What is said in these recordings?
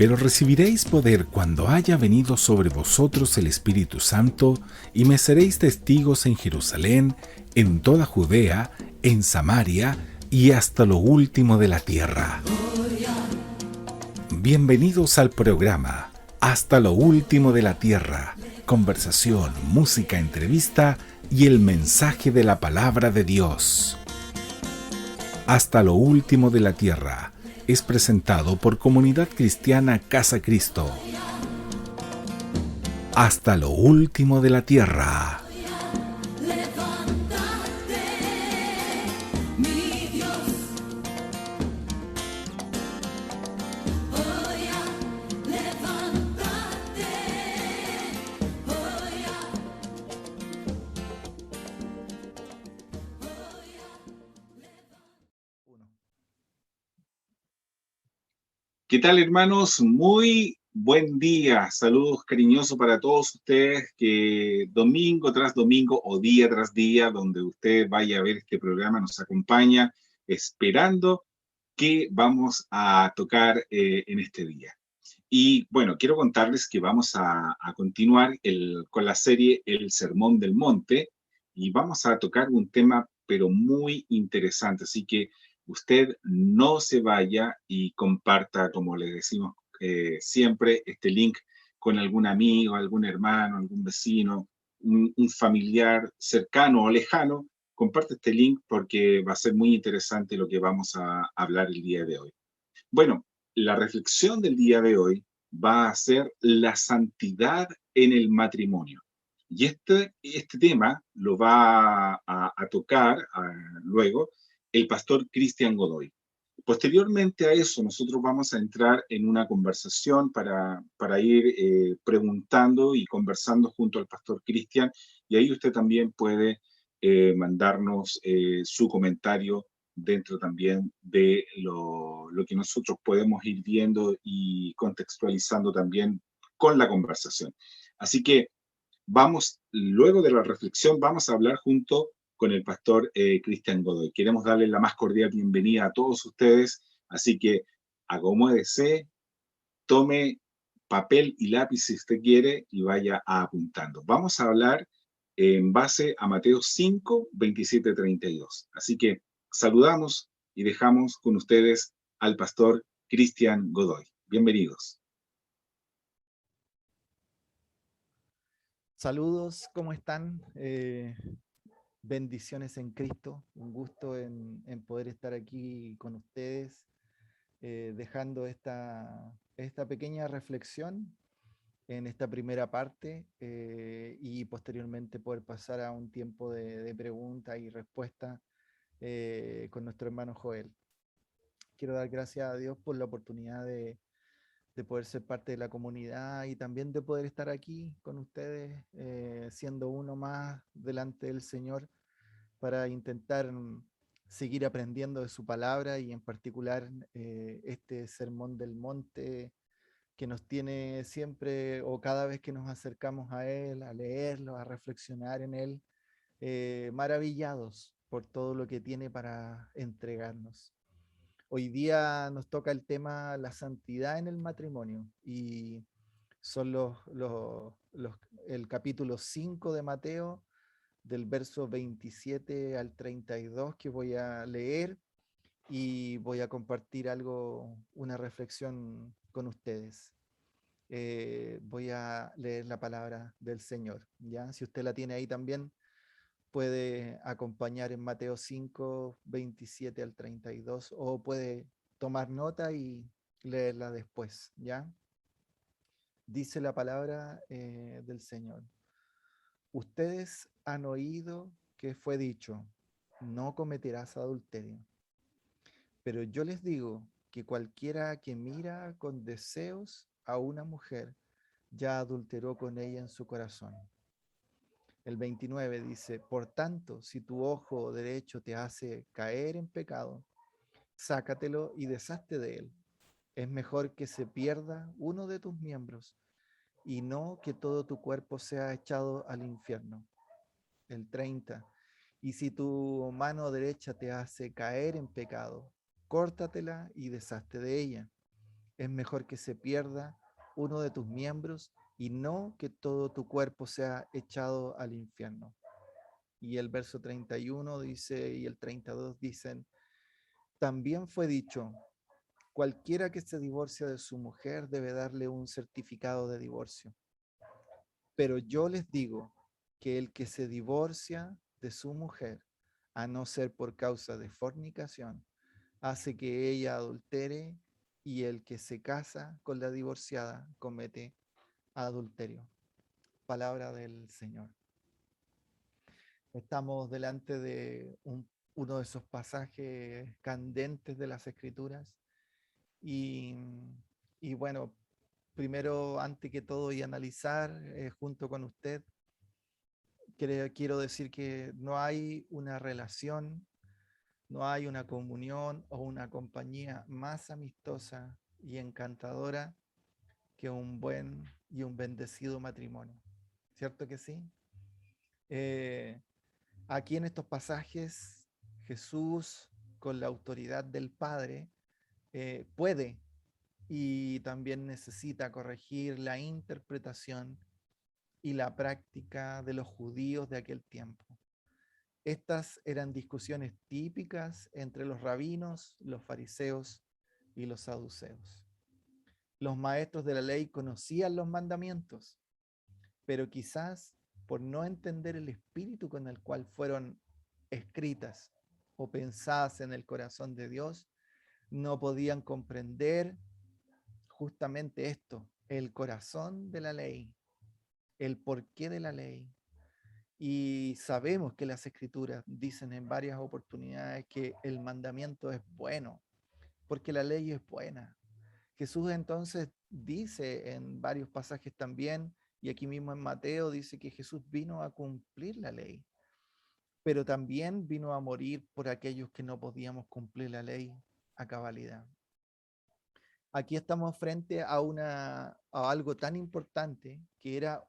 Pero recibiréis poder cuando haya venido sobre vosotros el Espíritu Santo, y me seréis testigos en Jerusalén, en toda Judea, en Samaria y hasta lo último de la tierra. Bienvenidos al programa Hasta lo último de la tierra. Conversación, música, entrevista y el mensaje de la palabra de Dios. Hasta lo último de la tierra es presentado por Comunidad Cristiana Casa Cristo. Hasta lo último de la tierra. ¿Qué tal, hermanos? Muy buen día. Saludos cariñosos para todos ustedes que domingo tras domingo o día tras día, donde usted vaya a ver este programa, nos acompaña esperando qué vamos a tocar en este día. Y bueno, quiero contarles que vamos a continuar con la serie El Sermón del Monte y vamos a tocar un tema pero muy interesante. Así que usted no se vaya y comparta, como le decimos siempre, este link con algún amigo, algún hermano, algún vecino, un familiar cercano o lejano. Comparte este link porque va a ser muy interesante lo que vamos a hablar el día de hoy. Bueno, la reflexión del día de hoy va a ser la santidad en el matrimonio. Y este tema lo va a tocar luego el pastor Cristian Godoy. Posteriormente a eso, nosotros vamos a entrar en una conversación para ir preguntando y conversando junto al pastor Cristian, y ahí usted también puede mandarnos su comentario dentro también de lo que nosotros podemos ir viendo y contextualizando también con la conversación. Así que vamos, luego de la reflexión, vamos a hablar junto con el pastor Cristian Godoy. Queremos darle la más cordial bienvenida a todos ustedes, así que acomódese, tome papel y lápiz si usted quiere y vaya apuntando. Vamos a hablar en base a Mateo 5, 27, 32. Así que saludamos y dejamos con ustedes al pastor Cristian Godoy. Bienvenidos. Saludos, ¿cómo están? Bendiciones en Cristo. Un gusto en poder estar aquí con ustedes, dejando esta pequeña reflexión en esta primera parte y posteriormente poder pasar a un tiempo de pregunta y respuesta con nuestro hermano Joel. Quiero dar gracias a Dios por la oportunidad de poder ser parte de la comunidad y también de poder estar aquí con ustedes, siendo uno más delante del Señor para intentar seguir aprendiendo de su palabra y en particular este sermón del monte que nos tiene siempre o cada vez que nos acercamos a Él, a leerlo, a reflexionar en Él, maravillados por todo lo que tiene para entregarnos. Hoy día nos toca el tema la santidad en el matrimonio y son el capítulo 5 de Mateo, del verso 27 al 32 que voy a leer y voy a compartir una reflexión con ustedes. Voy a leer la palabra del Señor, ¿ya? Si usted la tiene ahí también, puede acompañar en Mateo 5, 27 al 32, o puede tomar nota y leerla después, ¿ya? Dice la palabra del Señor. Ustedes han oído que fue dicho, no cometerás adulterio. Pero yo les digo que cualquiera que mira con deseos a una mujer ya adulteró con ella en su corazón. El 29 dice, por tanto, si tu ojo derecho te hace caer en pecado, sácatelo y deshazte de él. Es mejor que se pierda uno de tus miembros y no que todo tu cuerpo sea echado al infierno. El 30, y si tu mano derecha te hace caer en pecado, córtatela y deshazte de ella. Es mejor que se pierda uno de tus miembros y no que todo tu cuerpo sea echado al infierno. Y el verso 31 dice, y el 32 dicen, también fue dicho, cualquiera que se divorcia de su mujer debe darle un certificado de divorcio. Pero yo les digo que el que se divorcia de su mujer, a no ser por causa de fornicación, hace que ella adultere, y el que se casa con la divorciada comete adulterio. Palabra del Señor. Estamos delante de uno de esos pasajes candentes de las Escrituras y, y bueno, primero, antes que todo y analizar junto con usted, quiero decir que no hay una relación, no hay una comunión o una compañía más amistosa y encantadora que un buen y un bendecido matrimonio. ¿Cierto que sí? Eh, Aquí en estos pasajes, Jesús, con la autoridad del Padre, puede y también necesita corregir la interpretación y la práctica de los judíos de aquel tiempo. Estas eran discusiones típicas entre los rabinos, los fariseos y los saduceos. Los maestros de la ley conocían los mandamientos, pero quizás por no entender el espíritu con el cual fueron escritas o pensadas en el corazón de Dios, no podían comprender justamente esto, el corazón de la ley, el porqué de la ley. Y sabemos que las escrituras dicen en varias oportunidades que el mandamiento es bueno, porque la ley es buena. Jesús entonces dice en varios pasajes también, y aquí mismo en Mateo dice que Jesús vino a cumplir la ley, pero también vino a morir por aquellos que no podíamos cumplir la ley a cabalidad. Aquí estamos frente a algo tan importante que era,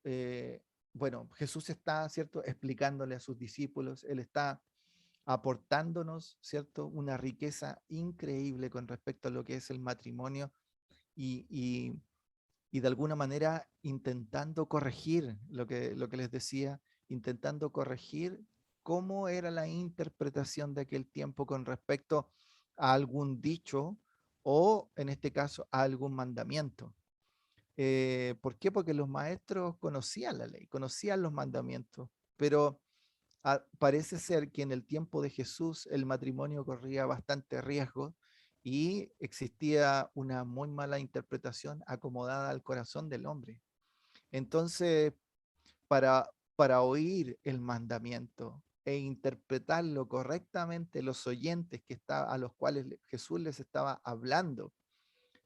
eh, bueno, Jesús está, ¿cierto?, explicándole a sus discípulos, Él está aportándonos, ¿cierto?, una riqueza increíble con respecto a lo que es el matrimonio y, y, y de alguna manera intentando corregir lo que les decía, intentando corregir cómo era la interpretación de aquel tiempo con respecto a algún dicho o, en este caso, a algún mandamiento. ¿Por qué? Porque los maestros conocían la ley, conocían los mandamientos, pero parece ser que en el tiempo de Jesús el matrimonio corría bastante riesgo y existía una muy mala interpretación acomodada al corazón del hombre. Entonces, para oír el mandamiento e interpretarlo correctamente, los oyentes a los cuales Jesús les estaba hablando,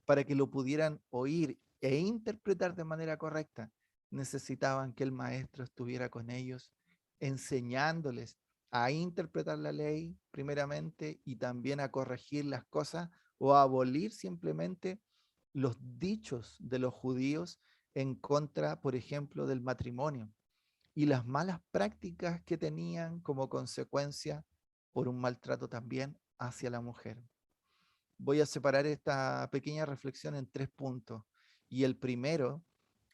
para que lo pudieran oír e interpretar de manera correcta, necesitaban que el maestro estuviera con ellos, enseñándoles a interpretar la ley primeramente y también a corregir las cosas o a abolir simplemente los dichos de los judíos en contra, por ejemplo, del matrimonio y las malas prácticas que tenían como consecuencia por un maltrato también hacia la mujer. Voy a separar esta pequeña reflexión en 3 puntos. Y el primero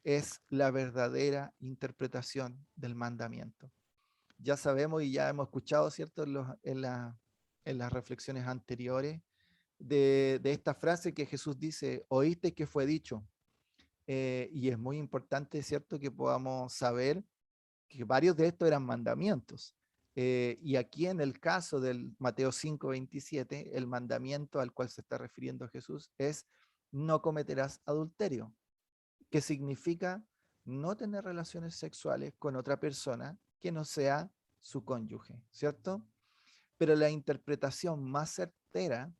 es la verdadera interpretación del mandamiento. Ya sabemos y ya hemos escuchado, ¿cierto?, en las reflexiones anteriores de esta frase que Jesús dice, oíste que fue dicho. Y es muy importante, ¿cierto?, que podamos saber que varios de estos eran mandamientos. Y aquí en el caso del Mateo 5:27, el mandamiento al cual se está refiriendo Jesús es no cometerás adulterio, que significa no tener relaciones sexuales con otra persona que no sea su cónyuge, ¿cierto? Pero la interpretación más certera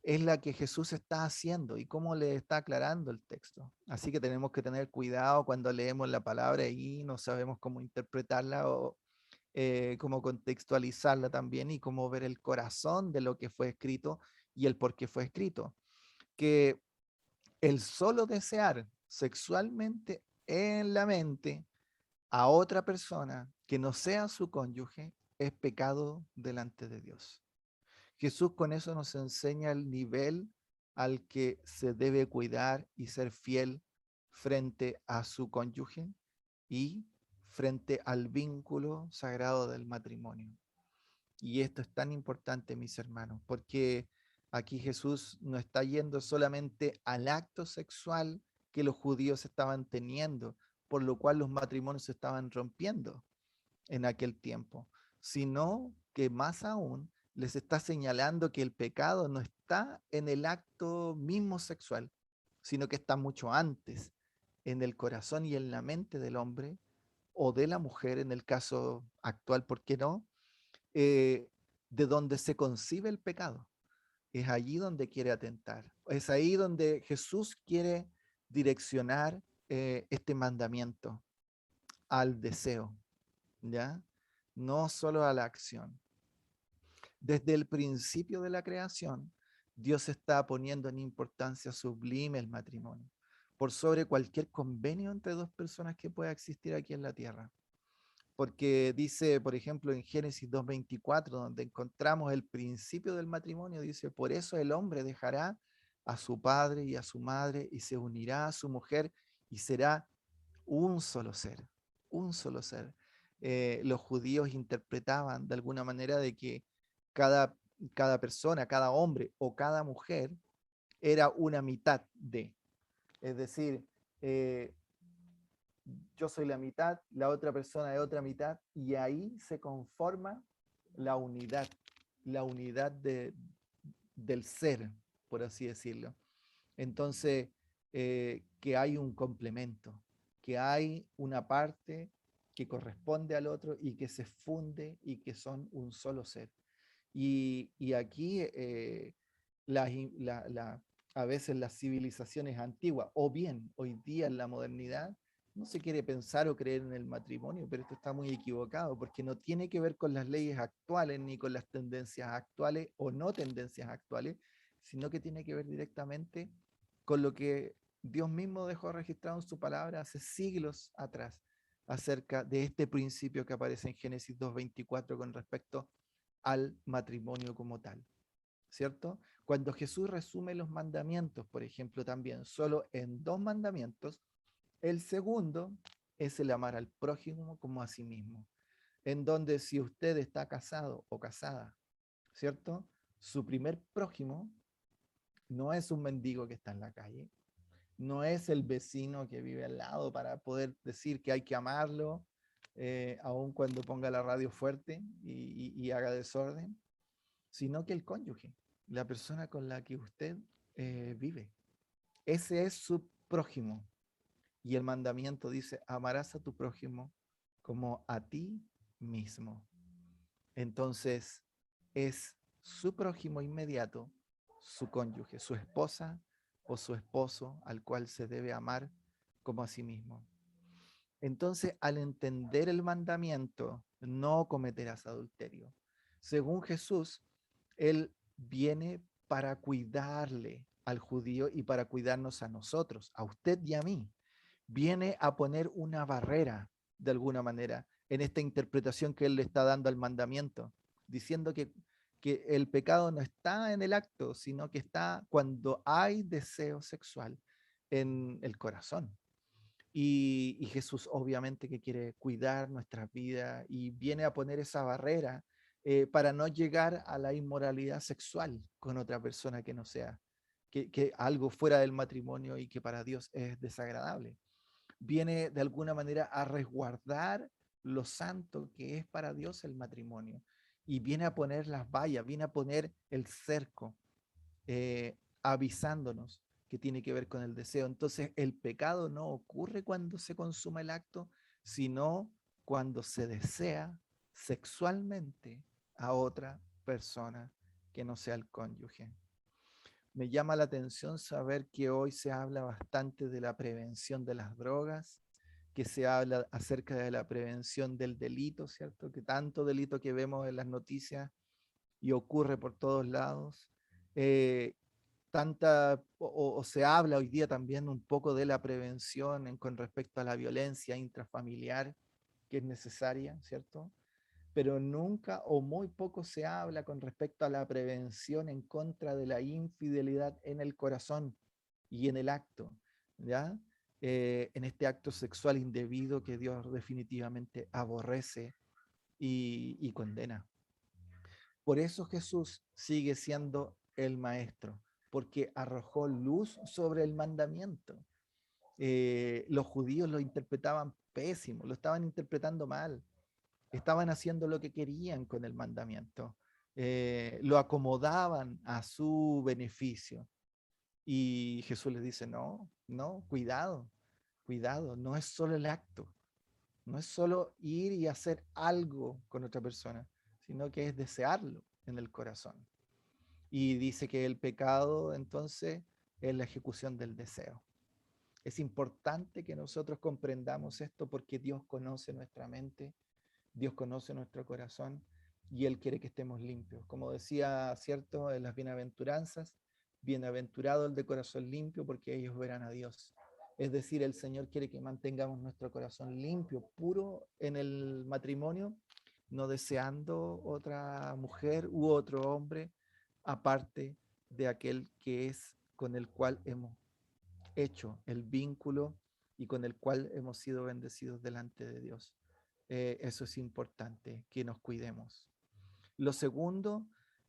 es la que Jesús está haciendo y cómo le está aclarando el texto. Así que tenemos que tener cuidado cuando leemos la palabra y no sabemos cómo interpretarla o cómo contextualizarla también y cómo ver el corazón de lo que fue escrito y el por qué fue escrito. Que el solo desear sexualmente en la mente a otra persona que no sea su cónyuge es pecado delante de Dios. Jesús con eso nos enseña el nivel al que se debe cuidar y ser fiel frente a su cónyuge y frente al vínculo sagrado del matrimonio. Y esto es tan importante, mis hermanos, porque aquí Jesús no está yendo solamente al acto sexual que los judíos estaban teniendo, por lo cual los matrimonios se estaban rompiendo en aquel tiempo, sino que más aún les está señalando que el pecado no está en el acto mismo sexual, sino que está mucho antes, en el corazón y en la mente del hombre o de la mujer, en el caso actual, ¿por qué no? Eh, de donde se concibe el pecado. Es allí donde quiere atentar. Es ahí donde Jesús quiere direccionar este mandamiento al deseo, ¿ya? No solo a la acción. Desde el principio de la creación, Dios está poniendo en importancia sublime el matrimonio, por sobre cualquier convenio entre dos personas que pueda existir aquí en la tierra. Porque dice, por ejemplo, en Génesis 2:24, donde encontramos el principio del matrimonio, dice, por eso el hombre dejará a su padre y a su madre y se unirá a su mujer y será un solo ser, un solo ser. Los judíos interpretaban de alguna manera de que cada, cada persona, cada hombre o cada mujer era una mitad de. Es decir, eh, yo soy la mitad, la otra persona es otra mitad, y ahí se conforma la unidad del ser, por así decirlo. Entonces, que hay un complemento, que hay una parte que corresponde al otro y que se funde y que son un solo ser. Y aquí las in- a veces las civilizaciones antiguas, o bien hoy día en la modernidad, no se quiere pensar o creer en el matrimonio, pero esto está muy equivocado porque no tiene que ver con las leyes actuales ni con las tendencias actuales o no tendencias actuales, sino que tiene que ver directamente con lo que Dios mismo dejó registrado en su palabra hace siglos atrás acerca de este principio que aparece en Génesis 2:24 con respecto al matrimonio como tal, ¿cierto? Cuando Jesús resume los mandamientos, por ejemplo, también solo en 2 mandamientos, el segundo es el amar al prójimo como a sí mismo, en donde si usted está casado o casada, ¿cierto? Su primer prójimo no es un mendigo que está en la calle, no es el vecino que vive al lado para poder decir que hay que amarlo, aun cuando ponga la radio fuerte y haga desorden, sino que el cónyuge, la persona con la que usted vive. Ese es su prójimo. Y el mandamiento dice, amarás a tu prójimo como a ti mismo. Entonces, es su prójimo inmediato, su cónyuge, su esposa o su esposo, al cual se debe amar como a sí mismo. Entonces, al entender el mandamiento, no cometerás adulterio. Según Jesús, Él viene para cuidarle al judío y para cuidarnos a nosotros, a usted y a mí. Viene a poner una barrera, de alguna manera, en esta interpretación que Él le está dando al mandamiento, diciendo que el pecado no está en el acto, sino que está cuando hay deseo sexual en el corazón. Y Jesús obviamente que quiere cuidar nuestras vidas y viene a poner esa barrera para no llegar a la inmoralidad sexual con otra persona que no sea, que algo fuera del matrimonio y que para Dios es desagradable. Viene de alguna manera a resguardar lo santo que es para Dios el matrimonio y viene a poner las vallas, viene a poner el cerco, avisándonos que tiene que ver con el deseo. Entonces, el pecado no ocurre cuando se consuma el acto, sino cuando se desea sexualmente a otra persona que no sea el cónyuge. Me llama la atención saber que hoy se habla bastante de la prevención de las drogas, que se habla acerca de la prevención del delito, ¿cierto? Que tanto delito que vemos en las noticias y ocurre por todos lados. Eh, o se habla hoy día también un poco de la prevención con respecto a la violencia intrafamiliar que es necesaria, ¿cierto? pero nunca o muy poco se habla con respecto a la prevención en contra de la infidelidad en el corazón y en el acto, ¿ya? En este acto sexual indebido que Dios definitivamente aborrece y condena. Por eso Jesús sigue siendo el maestro, porque arrojó luz sobre el mandamiento. Los judíos lo interpretaban pésimo, lo estaban interpretando mal, estaban haciendo lo que querían con el mandamiento, lo acomodaban a su beneficio. Y Jesús les dice, no, no, cuidado, cuidado, no es solo el acto, no es solo ir y hacer algo con otra persona, sino que es desearlo en el corazón. Y dice que el pecado entonces es la ejecución del deseo. Es importante que nosotros comprendamos esto porque Dios conoce nuestra mente, Dios conoce nuestro corazón y Él quiere que estemos limpios. Como decía, ¿cierto? En las bienaventuranzas, bienaventurado el de corazón limpio porque ellos verán a Dios. Es decir, el Señor quiere que mantengamos nuestro corazón limpio, puro en el matrimonio, no deseando otra mujer u otro hombre aparte de aquel que es con el cual hemos hecho el vínculo y con el cual hemos sido bendecidos delante de Dios. Eso es importante, que nos cuidemos. Lo segundo,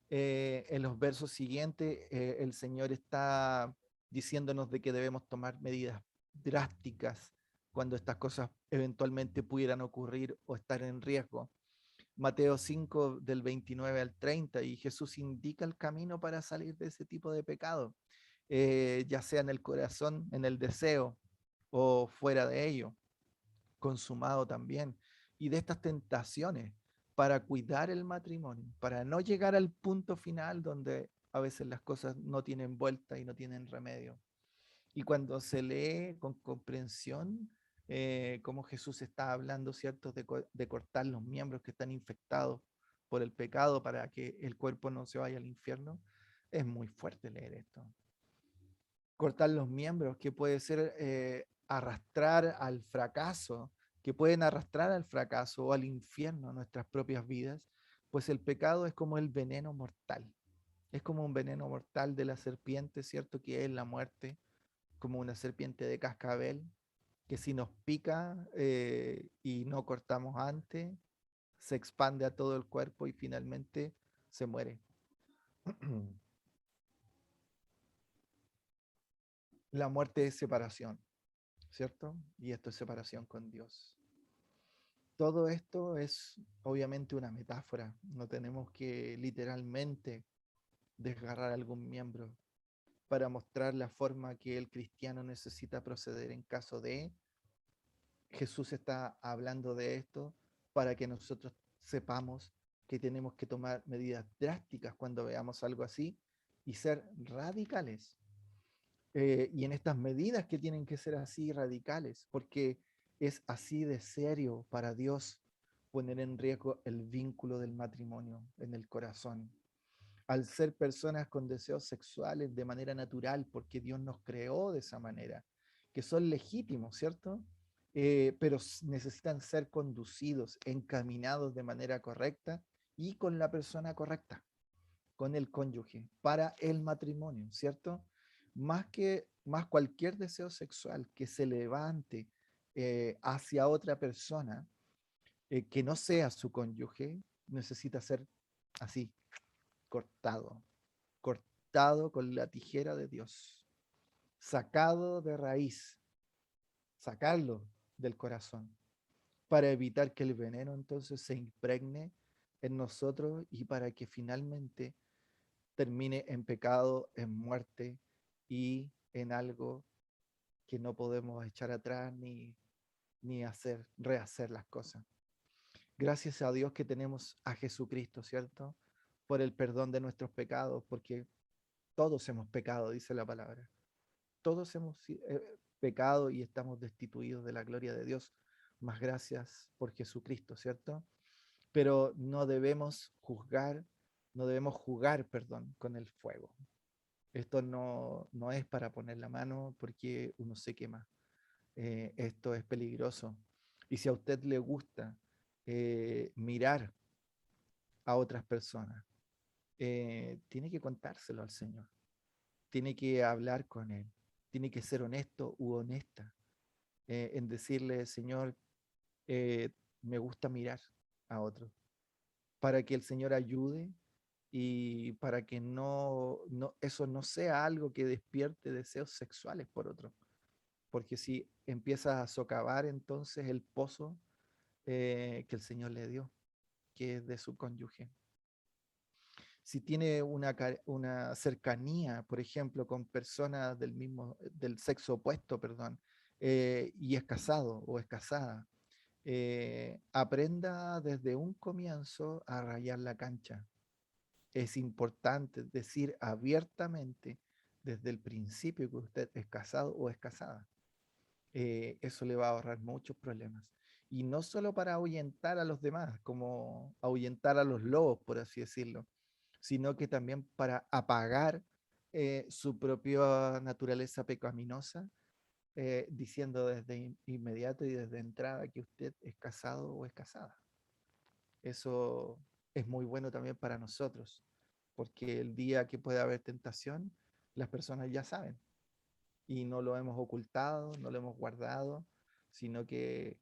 en los versos siguientes, el Señor está diciéndonos de que debemos tomar medidas drásticas cuando estas cosas eventualmente pudieran ocurrir o estar en riesgo. Mateo 5 del 29 al 30, y Jesús indica el camino para salir de ese tipo de pecado, ya sea en el corazón, en el deseo o fuera de ello, consumado también, y de estas tentaciones para cuidar el matrimonio, para no llegar al punto final donde a veces las cosas no tienen vuelta y no tienen remedio. Y cuando se lee con comprensión, como Jesús está hablando, ¿cierto?, de cortar los miembros que están infectados por el pecado para que el cuerpo no se vaya al infierno, es muy fuerte leer esto. Cortar los miembros, que puede ser arrastrar al fracaso, que pueden arrastrar al fracaso o al infierno nuestras propias vidas, pues el pecado es como el veneno mortal. Es como un veneno mortal de la serpiente, ¿cierto?, que es la muerte, como una serpiente de cascabel, que si nos pica y no cortamos antes, se expande a todo el cuerpo y finalmente se muere. La muerte es separación, ¿cierto? Y esto es separación con Dios. Todo esto es obviamente una metáfora. No tenemos que literalmente desgarrar algún miembro para mostrar la forma que el cristiano necesita proceder en caso de. Jesús está hablando de esto para que nosotros sepamos que tenemos que tomar medidas drásticas cuando veamos algo así y ser radicales. Y en estas medidas que tienen que ser así radicales, porque es así de serio para Dios poner en riesgo el vínculo del matrimonio en el corazón. Al ser personas con deseos sexuales de manera natural, porque Dios nos creó de esa manera, que son legítimos, ¿cierto? Pero necesitan ser conducidos, encaminados de manera correcta y con la persona correcta, con el cónyuge, para el matrimonio, ¿cierto? Más cualquier deseo sexual que se levante hacia otra persona que no sea su cónyuge, necesita ser así, cortado, cortado con la tijera de Dios, sacado de raíz, sacarlo del corazón, para evitar que el veneno entonces se impregne en nosotros y para que finalmente termine en pecado, en muerte y en algo que no podemos echar atrás ni rehacer las cosas. Gracias a Dios que tenemos a Jesucristo, ¿cierto? Por el perdón de nuestros pecados, porque todos hemos pecado, dice la palabra. Todos hemos pecado y estamos destituidos de la gloria de Dios. Más gracias por Jesucristo, ¿cierto? Pero no debemos jugar, perdón, con el fuego. Esto no es para poner la mano porque uno se quema. Esto es peligroso. Y si a usted le gusta mirar a otras personas, tiene que contárselo al Señor, tiene que hablar con Él, tiene que ser honesto u honesta en decirle, Señor, eh, me gusta mirar a otros, para que el Señor ayude y para que eso no sea algo que despierte deseos sexuales por otro. Porque si empieza a socavar entonces el pozo que el Señor le dio, que es de su cónyuge. Si tiene una cercanía, por ejemplo, con personas del sexo opuesto, perdón, y es casado o es casada, aprenda desde un comienzo a rayar la cancha. Es importante decir abiertamente desde el principio que usted es casado o es casada. Eso le va a ahorrar muchos problemas. Y no solo para ahuyentar a los demás, como ahuyentar a los lobos, por así decirlo, sino que también para apagar su propia naturaleza pecaminosa, diciendo desde inmediato y desde entrada que usted es casado o es casada. Eso es muy bueno también para nosotros, porque el día que puede haber tentación, las personas ya saben y no lo hemos ocultado, no lo hemos guardado, sino que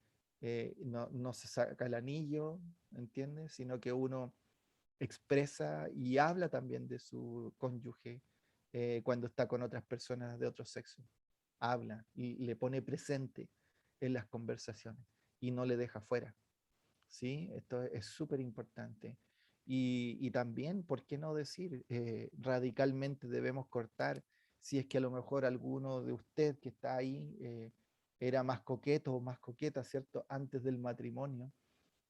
no se saca el anillo, ¿entiendes? Sino que uno expresa y habla también de su cónyuge cuando está con otras personas de otro sexo. Habla y le pone presente en las conversaciones y no le deja fuera. ¿Sí? Esto es súper importante. Y también, ¿por qué no decir radicalmente debemos cortar si es que a lo mejor alguno de usted que está ahí era más coqueto o más coqueta, ¿cierto? Antes del matrimonio,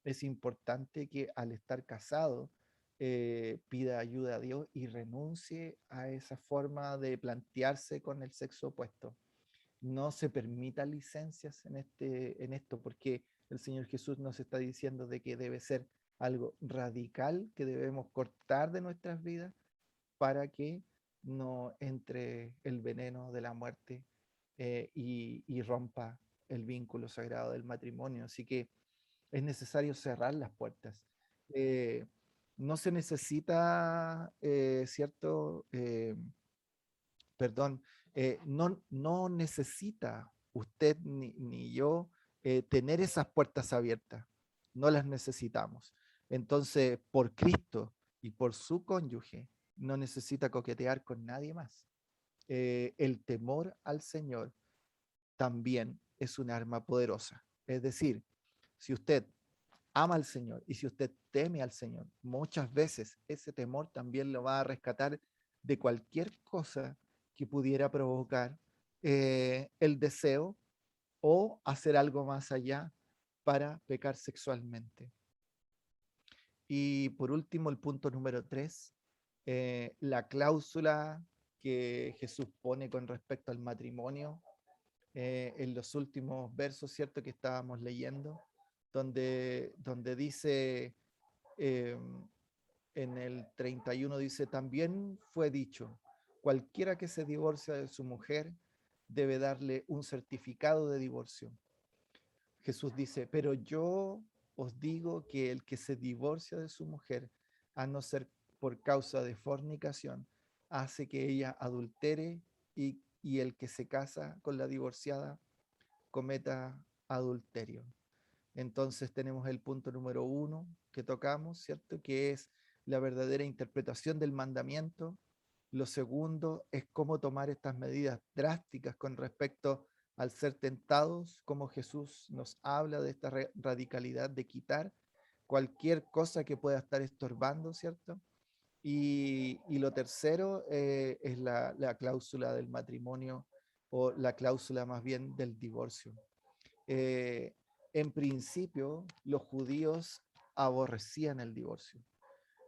es importante que al estar casado pida ayuda a Dios y renuncie a esa forma de plantearse con el sexo opuesto. No se permitan licencias en esto, porque el Señor Jesús nos está diciendo de que debe ser algo radical que debemos cortar de nuestras vidas para que no entre el veneno de la muerte y rompa el vínculo sagrado del matrimonio. Así que es necesario cerrar las puertas. Eh, no se necesita, ¿cierto? Perdón, no necesita usted ni yo tener esas puertas abiertas. No las necesitamos. Entonces, por Cristo y por su cónyuge, no necesita coquetear con nadie más. El temor al Señor también es un arma poderosa. Es decir, si usted ama al Señor y si usted teme al Señor, muchas veces ese temor también lo va a rescatar de cualquier cosa que pudiera provocar el deseo o hacer algo más allá para pecar sexualmente. Y por último, el punto número 3, la cláusula que Jesús pone con respecto al matrimonio en los últimos versos, ¿cierto? Que estábamos leyendo, donde dice, eh, en el 31 dice, también fue dicho, cualquiera que se divorcia de su mujer debe darle un certificado de divorcio. Jesús dice, pero yo os digo que el que se divorcia de su mujer, a no ser por causa de fornicación, hace que ella adultere y el que se casa con la divorciada cometa adulterio. Entonces tenemos el punto número 1 que tocamos, ¿cierto? Que es la verdadera interpretación del mandamiento. Lo segundo es cómo tomar estas medidas drásticas con respecto al ser tentados, como Jesús nos habla de esta radicalidad de quitar cualquier cosa que pueda estar estorbando, ¿cierto? Y lo tercero es la cláusula del matrimonio o la cláusula más bien del divorcio. Eh, en principio, los judíos aborrecían el divorcio.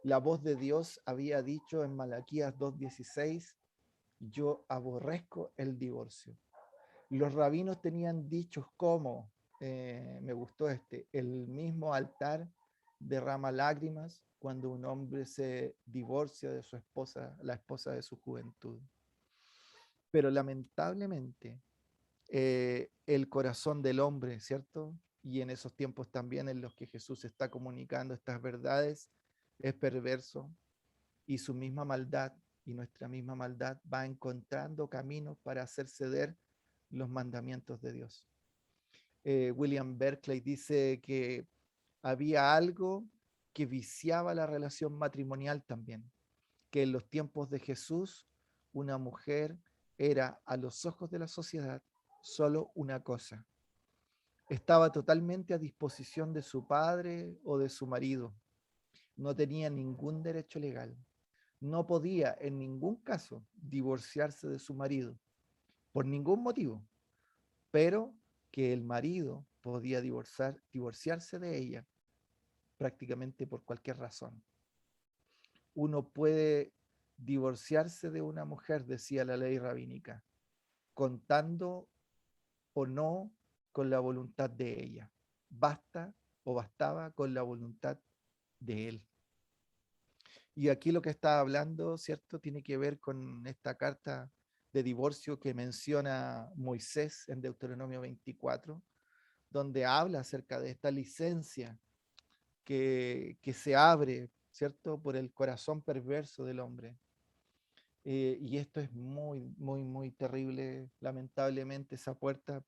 La voz de Dios había dicho en Malaquías 2:16, yo aborrezco el divorcio. Los rabinos tenían dichos como, me gustó el mismo altar derrama lágrimas cuando un hombre se divorcia de su esposa, la esposa de su juventud. Pero lamentablemente, el corazón del hombre, ¿cierto? Y en esos tiempos también en los que Jesús está comunicando estas verdades, es perverso y su misma maldad y nuestra misma maldad va encontrando caminos para hacer ceder los mandamientos de Dios. William Berkeley dice que había algo que viciaba la relación matrimonial también, que en los tiempos de Jesús una mujer era a los ojos de la sociedad solo una cosa. Estaba totalmente a disposición de su padre o de su marido. No tenía ningún derecho legal. No podía en ningún caso divorciarse de su marido, por ningún motivo, pero que el marido podía divorciarse de ella prácticamente por cualquier razón. Uno puede divorciarse de una mujer, decía la ley rabínica, contando o no con la voluntad de ella. Basta o bastaba con la voluntad de él. Y aquí lo que está hablando, ¿cierto? Tiene que ver con esta carta de divorcio que menciona Moisés en Deuteronomio 24, donde habla acerca de esta licencia que se abre, ¿cierto? Por el corazón perverso del hombre. Y esto es muy, muy, muy terrible, lamentablemente, esa puerta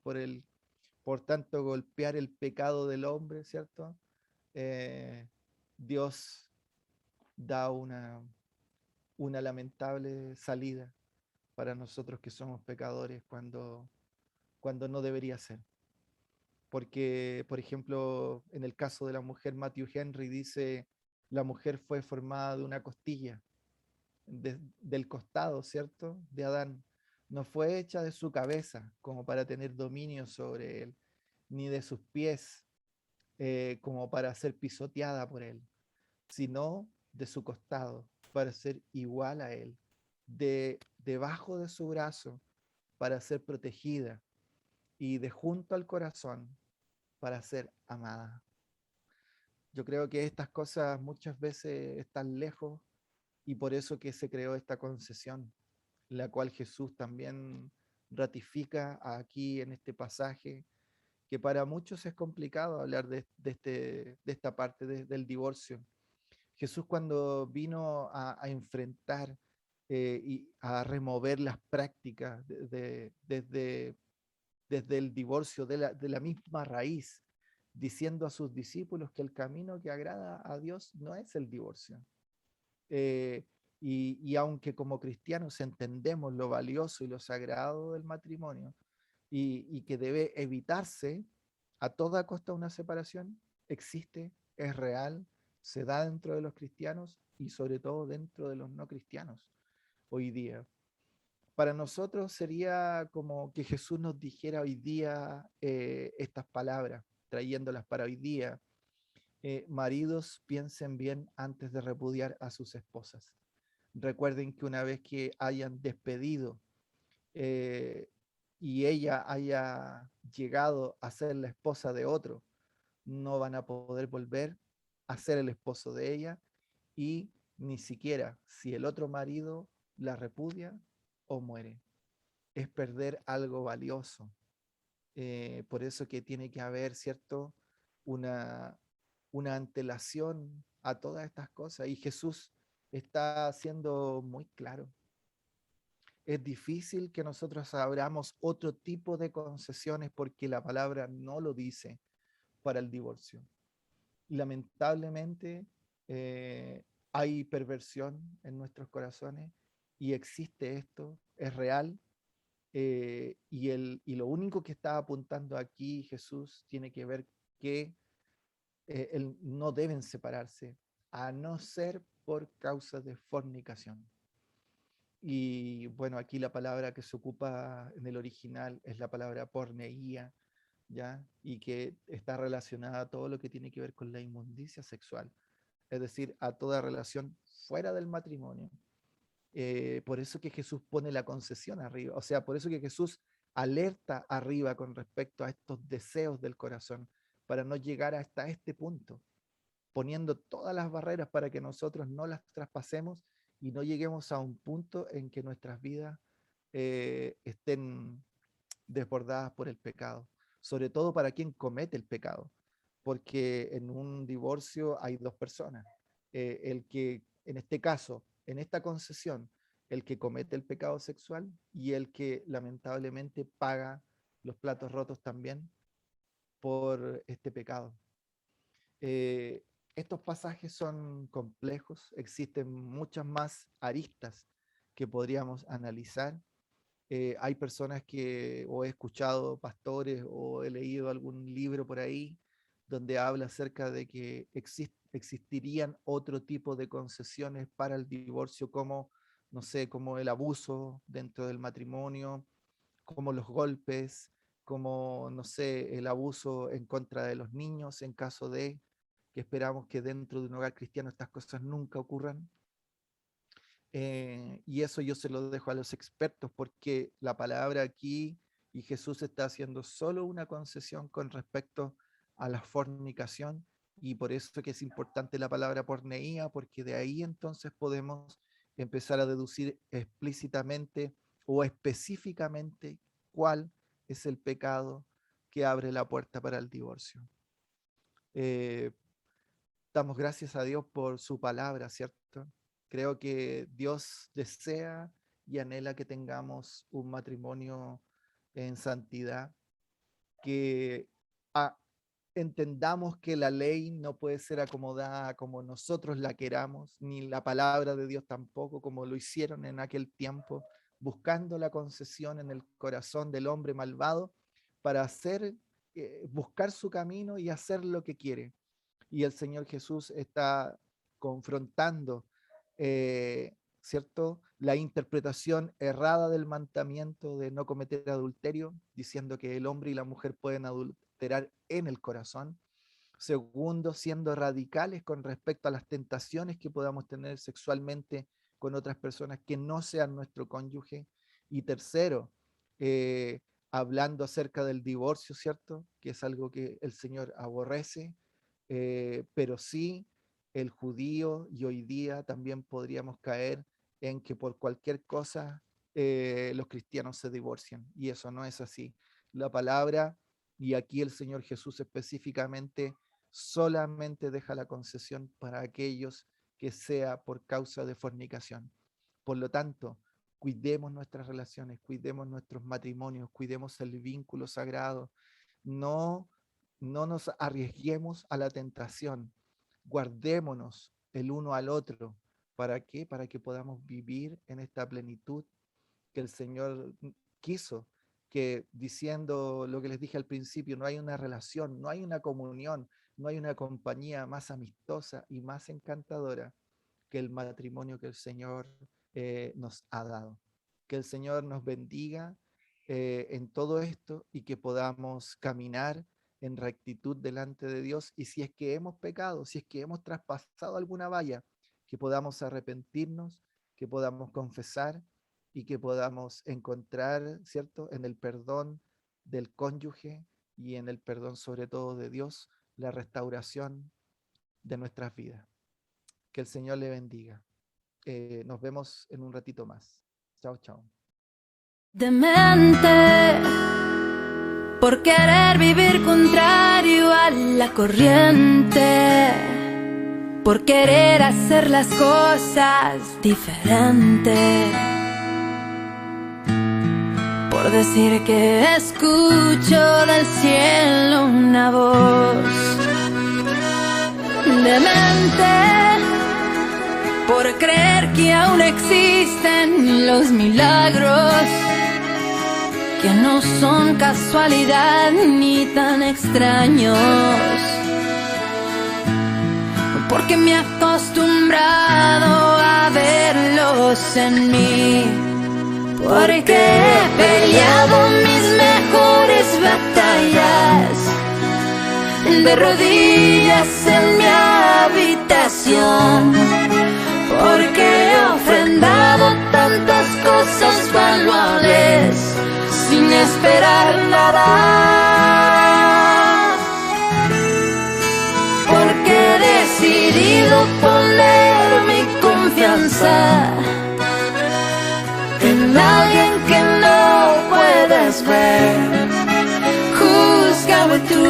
por tanto, golpear el pecado del hombre, ¿cierto? Dios da una lamentable salida para nosotros que somos pecadores cuando no debería ser. Porque, por ejemplo, en el caso de la mujer, Matthew Henry dice, la mujer fue formada de una costilla, del costado, ¿cierto? De Adán. No fue hecha de su cabeza como para tener dominio sobre él, ni de sus pies como para ser pisoteada por él, sino de su costado para ser igual a él, debajo de su brazo para ser protegida y de junto al corazón para ser amada. Yo creo que estas cosas muchas veces están lejos y por eso que se creó esta concesión, la cual Jesús también ratifica aquí en este pasaje, que para muchos es complicado hablar de esta parte del divorcio. Jesús cuando vino a enfrentar y a remover las prácticas desde el divorcio, de la misma raíz, diciendo a sus discípulos que el camino que agrada a Dios no es el divorcio. Eh, y aunque como cristianos entendemos lo valioso y lo sagrado del matrimonio y que debe evitarse a toda costa una separación, existe, es real, se da dentro de los cristianos y sobre todo dentro de los no cristianos hoy día. Para nosotros sería como que Jesús nos dijera hoy día estas palabras, trayéndolas para hoy día. Maridos, piensen bien antes de repudiar a sus esposas. Recuerden que una vez que hayan despedido eh, y ella haya llegado a ser la esposa de otro, no van a poder volver a ser el esposo de ella y ni siquiera si el otro marido la repudia o muere. Es perder algo valioso. Por eso que tiene que haber, ¿cierto? Una, una antelación a todas estas cosas. Y Jesús está siendo muy claro. Es difícil que nosotros abramos otro tipo de concesiones porque la palabra no lo dice para el divorcio. Lamentablemente hay perversión en nuestros corazones y existe esto, es real. Y lo único que está apuntando aquí Jesús tiene que ver que no deben separarse, a no ser por causa de fornicación. Y bueno, aquí la palabra que se ocupa en el original es la palabra porneía, ¿ya? Y que está relacionada a todo lo que tiene que ver con la inmundicia sexual, es decir, a toda relación fuera del matrimonio. Por eso que Jesús pone la concesión arriba, o sea, por eso que Jesús alerta arriba con respecto a estos deseos del corazón, para no llegar hasta este punto, poniendo todas las barreras para que nosotros no las traspasemos y no lleguemos a un punto en que nuestras vidas estén desbordadas por el pecado, sobre todo para quien comete el pecado, porque en un divorcio hay dos personas, el que, en este caso, en esta concesión, el que comete el pecado sexual y el que lamentablemente paga los platos rotos también por este pecado. Estos pasajes son complejos, existen muchas más aristas que podríamos analizar. Hay personas que, o he escuchado pastores, o he leído algún libro por ahí, donde habla acerca de que existirían otro tipo de concesiones para el divorcio, como, no sé, como el abuso dentro del matrimonio, como los golpes, como, no sé, el abuso en contra de los niños, en caso de que esperamos que dentro de un hogar cristiano estas cosas nunca ocurran. Y eso yo se lo dejo a los expertos, porque la palabra aquí, y Jesús está haciendo solo una concesión con respecto a la fornicación, y por eso que es importante la palabra porneía, porque de ahí entonces podemos empezar a deducir explícitamente o específicamente cuál es el pecado que abre la puerta para el divorcio. Damos gracias a Dios por su palabra, ¿cierto? Creo que Dios desea y anhela que tengamos un matrimonio en santidad, que entendamos que la ley no puede ser acomodada como nosotros la queramos, ni la palabra de Dios tampoco, como lo hicieron en aquel tiempo, buscando la concesión en el corazón del hombre malvado para buscar su camino y hacer lo que quiere. Y el Señor Jesús está confrontando, ¿cierto?, la interpretación errada del mandamiento de no cometer adulterio, diciendo que el hombre y la mujer pueden adulterar en el corazón. Segundo, siendo radicales con respecto a las tentaciones que podamos tener sexualmente con otras personas que no sean nuestro cónyuge. Y tercero, hablando acerca del divorcio, ¿cierto?, que es algo que el Señor aborrece, pero sí el judío, y hoy día también podríamos caer en que por cualquier cosa los cristianos se divorcian, y eso no es así. La palabra, y aquí el Señor Jesús específicamente, solamente deja la concesión para aquellos que sea por causa de fornicación. Por lo tanto, cuidemos nuestras relaciones, cuidemos nuestros matrimonios, cuidemos el vínculo sagrado, no nos arriesguemos a la tentación, guardémonos el uno al otro. ¿Para qué? Para que podamos vivir en esta plenitud que el Señor quiso, que, diciendo lo que les dije al principio, no hay una relación, no hay una comunión, no hay una compañía más amistosa y más encantadora que el matrimonio que el Señor nos ha dado. Que el Señor nos bendiga en todo esto, y que podamos caminar en rectitud delante de Dios, y si es que hemos pecado, si es que hemos traspasado alguna valla, que podamos arrepentirnos, que podamos confesar, y que podamos encontrar, ¿cierto?, en el perdón del cónyuge y en el perdón sobre todo de Dios, la restauración de nuestras vidas. Que el Señor le bendiga. Nos vemos en un ratito más. Chao, chao. Demente por querer vivir contrario a la corriente, por querer hacer las cosas diferente, por decir que escucho del cielo una voz. Demente por creer que aún existen los milagros, que no son casualidad ni tan extraños, porque me he acostumbrado a verlos en mí, porque he peleado mis mejores batallas de rodillas en mi habitación, porque he ofrendado tantas cosas valuables sin esperar nada, porque he decidido poner mi confianza en alguien que no puedes ver. Júzgame tú,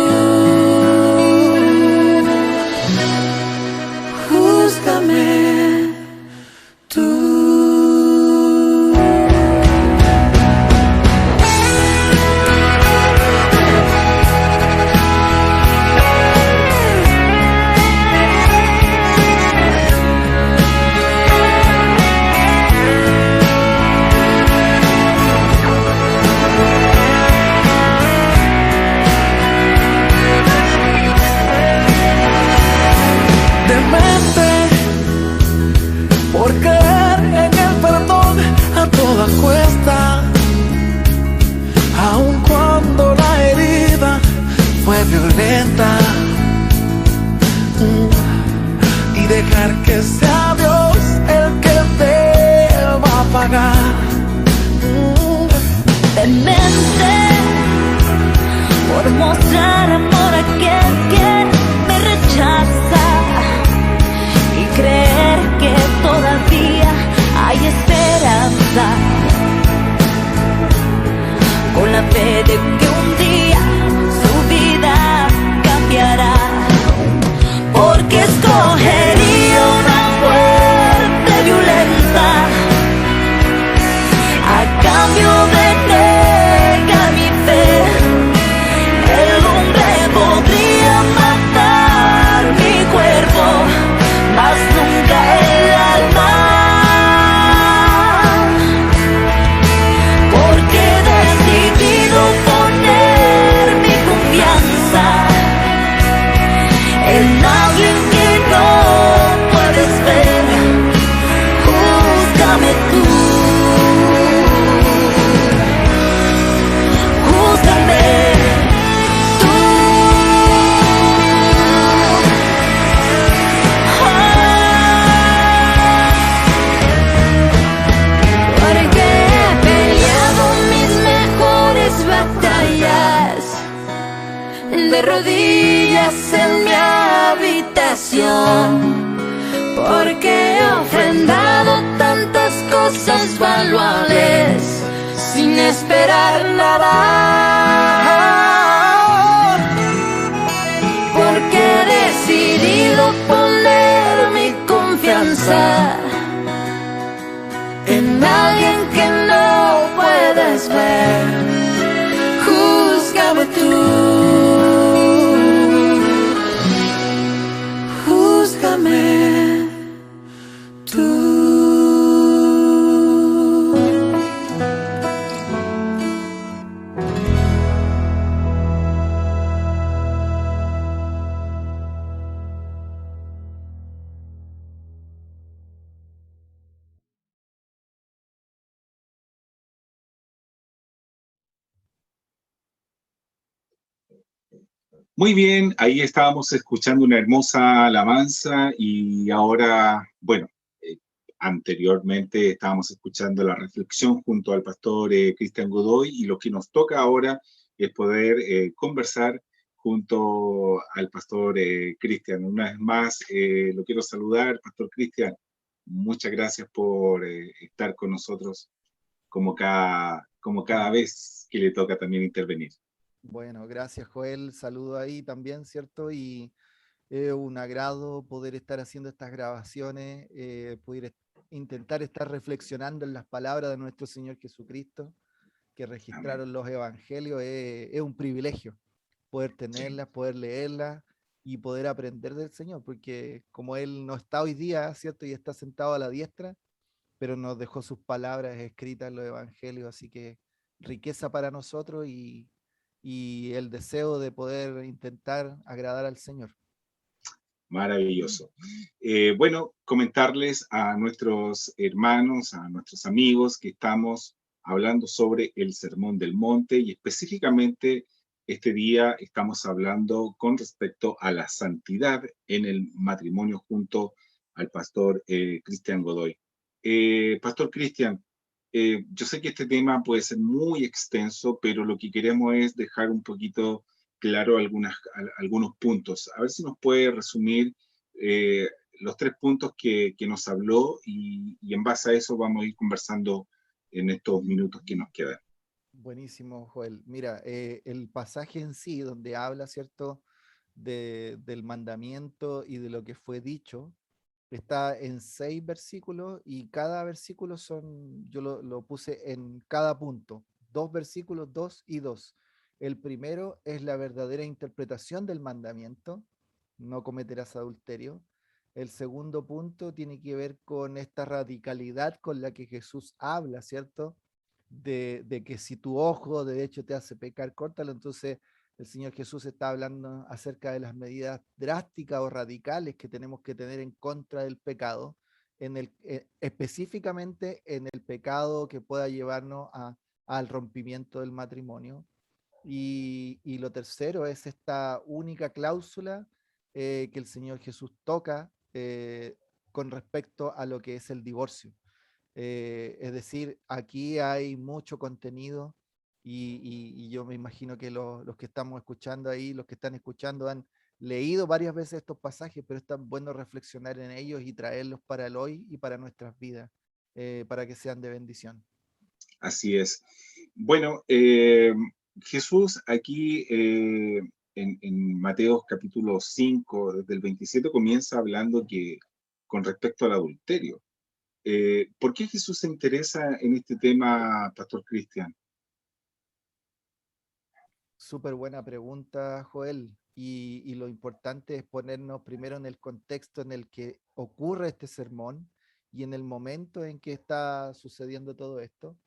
júzgame. violenta y dejar que sea Dios el que deba pagar. Demente por mostrar amor a aquel que me rechaza y creer que todavía hay esperanza, con la fe de que un día su vida cambiará, porque escogería una muerte violenta a cambio de negar mi fe. El hombre podría matar mi cuerpo, mas nunca el alma, porque he decidido poner mi confianza en alguien que no puedes ver. Júzgame tú, júzgame tú. Porque he peleado mis mejores batallas de rodillas en mi habitación, porque he ofrendado tantas cosas valuables sin esperar nada, porque he decidido poner mi confianza en alguien que no puedes ver. Júzgame tú, júzgame tú. Muy bien, ahí estábamos escuchando una hermosa alabanza y ahora, bueno, anteriormente estábamos escuchando la reflexión junto al pastor Cristian Godoy, y lo que nos toca ahora es poder conversar junto al pastor Cristian. Una vez más, lo quiero saludar, pastor Cristian. Muchas gracias por estar con nosotros como cada vez que le toca también intervenir. Bueno, gracias Joel, saludo ahí también, ¿cierto? Y es un agrado poder estar haciendo estas grabaciones, poder intentar estar reflexionando en las palabras de nuestro Señor Jesucristo que registraron los evangelios. Es un privilegio poder tenerlas, poder leerlas y poder aprender del Señor, porque como Él no está hoy día, ¿cierto? Y está sentado a la diestra, pero nos dejó sus palabras escritas en los evangelios, así que riqueza para nosotros y el deseo de poder intentar agradar al Señor. Maravilloso. Bueno, comentarles a nuestros hermanos, a nuestros amigos, que estamos hablando sobre el Sermón del Monte, y específicamente este día estamos hablando con respecto a la santidad en el matrimonio junto al pastor Cristian Godoy. Pastor Cristian, yo sé que este tema puede ser muy extenso, pero lo que queremos es dejar un poquito claro algunos puntos. A ver si nos puede resumir eh, los 3 puntos que nos habló, y en base a eso vamos a ir conversando en estos minutos que nos quedan. Buenísimo, Joel. Mira, el pasaje en sí, donde habla, ¿cierto?, del mandamiento y de lo que fue dicho, está en 6 versículos, y cada versículo yo lo puse en cada punto, 2 versículos, 2 y 2. El primero es la verdadera interpretación del mandamiento: no cometerás adulterio. El segundo punto tiene que ver con esta radicalidad con la que Jesús habla, ¿cierto? De que si tu ojo de hecho te hace pecar, córtalo. Entonces el Señor Jesús está hablando acerca de las medidas drásticas o radicales que tenemos que tener en contra del pecado, específicamente en el pecado que pueda llevarnos al rompimiento del matrimonio. Y lo tercero es esta única cláusula que el Señor Jesús toca con respecto a lo que es el divorcio. Es decir, aquí hay mucho contenido y yo me imagino que los que estamos escuchando ahí, los que están escuchando han leído varias veces estos pasajes, pero es tan bueno reflexionar en ellos y traerlos para el hoy y para nuestras vidas, para que sean de bendición. Así es. Bueno, Jesús aquí en Mateo capítulo 5, desde el 27, comienza hablando que con respecto al adulterio. ¿Por qué Jesús se interesa en este tema, Pastor Cristian? Súper buena pregunta, Joel. Y lo importante es ponernos primero en el contexto en el que ocurre este sermón y en el momento en que está sucediendo todo esto,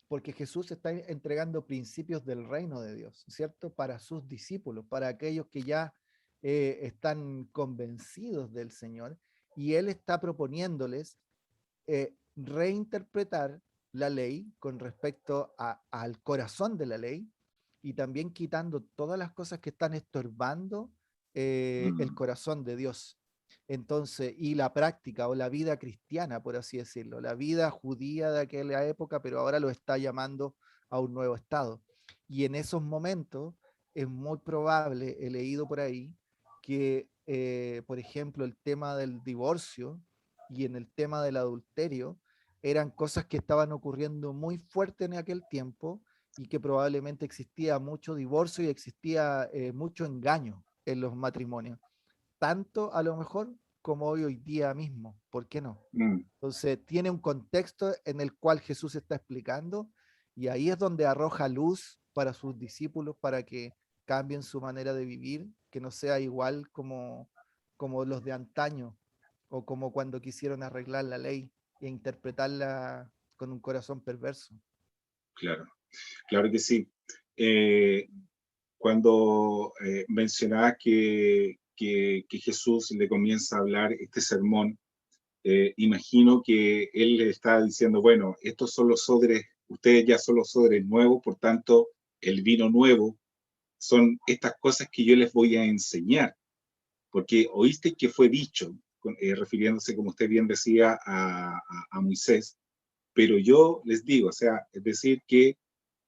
porque Jesús está entregando principios del reino de Dios, ¿cierto? Para sus discípulos, para aquellos que ya están convencidos del Señor, y Él está proponiéndoles reinterpretar la ley con respecto al corazón de la ley y también quitando todas las cosas que están estorbando el Mm, corazón de Dios. Entonces, y la práctica o la vida cristiana, por así decirlo, la vida judía de aquella época, pero ahora lo está llamando a un nuevo estado. Y en esos momentos es muy probable, he leído por ahí, que, por ejemplo, el tema del divorcio y en el tema del adulterio eran cosas que estaban ocurriendo muy fuerte en aquel tiempo y que probablemente existía mucho divorcio y existía mucho engaño en los matrimonios, tanto a lo mejor como hoy día mismo, ¿por qué no? mm, Entonces tiene un contexto en el cual Jesús está explicando y ahí es donde arroja luz para sus discípulos para que cambien su manera de vivir, que no sea igual como los de antaño o como cuando quisieron arreglar la ley e interpretarla con un corazón perverso. claro, claro que sí. Eh, Cuando mencionaba que Jesús le comienza a hablar este sermón, imagino que él le está diciendo, bueno, estos son los odres, ustedes ya son los odres nuevos, por tanto, el vino nuevo son estas cosas que yo les voy a enseñar, porque oíste que fue dicho, refiriéndose, como usted bien decía, a Moisés, pero yo les digo, o sea, es decir, que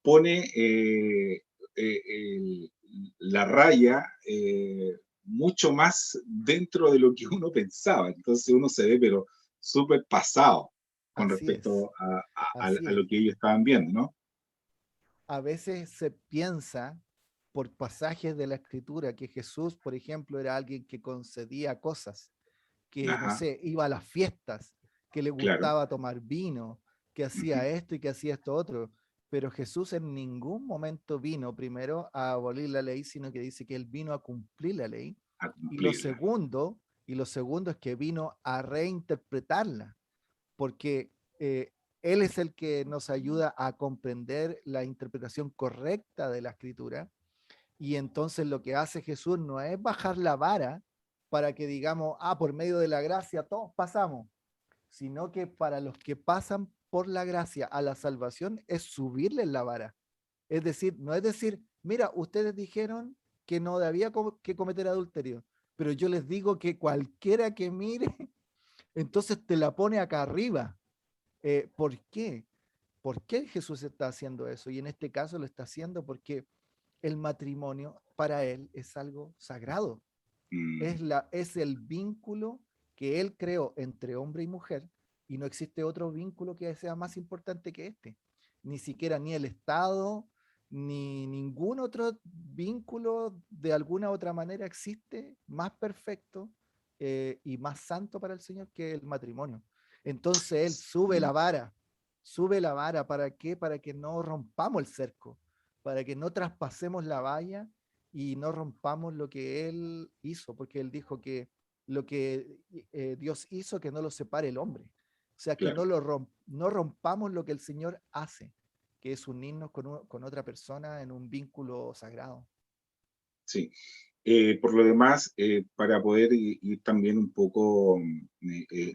pone el, la raya mucho más dentro de lo que uno pensaba. Entonces uno se ve, pero súper pasado con Así es, respecto así a es. lo que ellos estaban viendo, ¿no? A veces se piensa por pasajes de la escritura que Jesús, por ejemplo, era alguien que concedía cosas, que, no Ajá, sé, iba a las fiestas, que le claro. gustaba tomar vino, que Ujú. hacía esto y que hacía esto otro. Pero Jesús en ningún momento vino primero a abolir la ley, sino que dice que él vino a cumplir la ley. A Y lo cumplirla. segundo, y lo segundo es que vino a reinterpretarla porque Él es el que nos ayuda a comprender la interpretación correcta de la escritura. Y entonces lo que hace Jesús no es bajar la vara para que digamos, por medio de la gracia todos pasamos, sino que para los que pasan por la gracia a la salvación es subirles la vara. Es decir, no es decir, mira, ustedes dijeron que no debía que cometer adulterio, pero yo les digo que cualquiera que mire, entonces te la pone acá arriba. ¿Por qué? ¿Por qué Jesús está haciendo eso? Y en este caso lo está haciendo porque el matrimonio para él es algo sagrado. Mm, Es el vínculo que él creó entre hombre y mujer y no existe otro vínculo que sea más importante que este. Ni siquiera ni el Estado, ni ningún otro vínculo de alguna otra manera existe más perfecto y más santo para el Señor que el matrimonio. Entonces él sí, sube la vara, ¿para qué? Para que no rompamos el cerco, para que no traspasemos la valla y no rompamos lo que él hizo, porque él dijo que lo que Dios hizo, que no lo separe el hombre. O sea, que claro, no rompamos lo que el Señor hace, que es unirnos con otra persona en un vínculo sagrado. sí. Por lo demás, para poder ir también un poco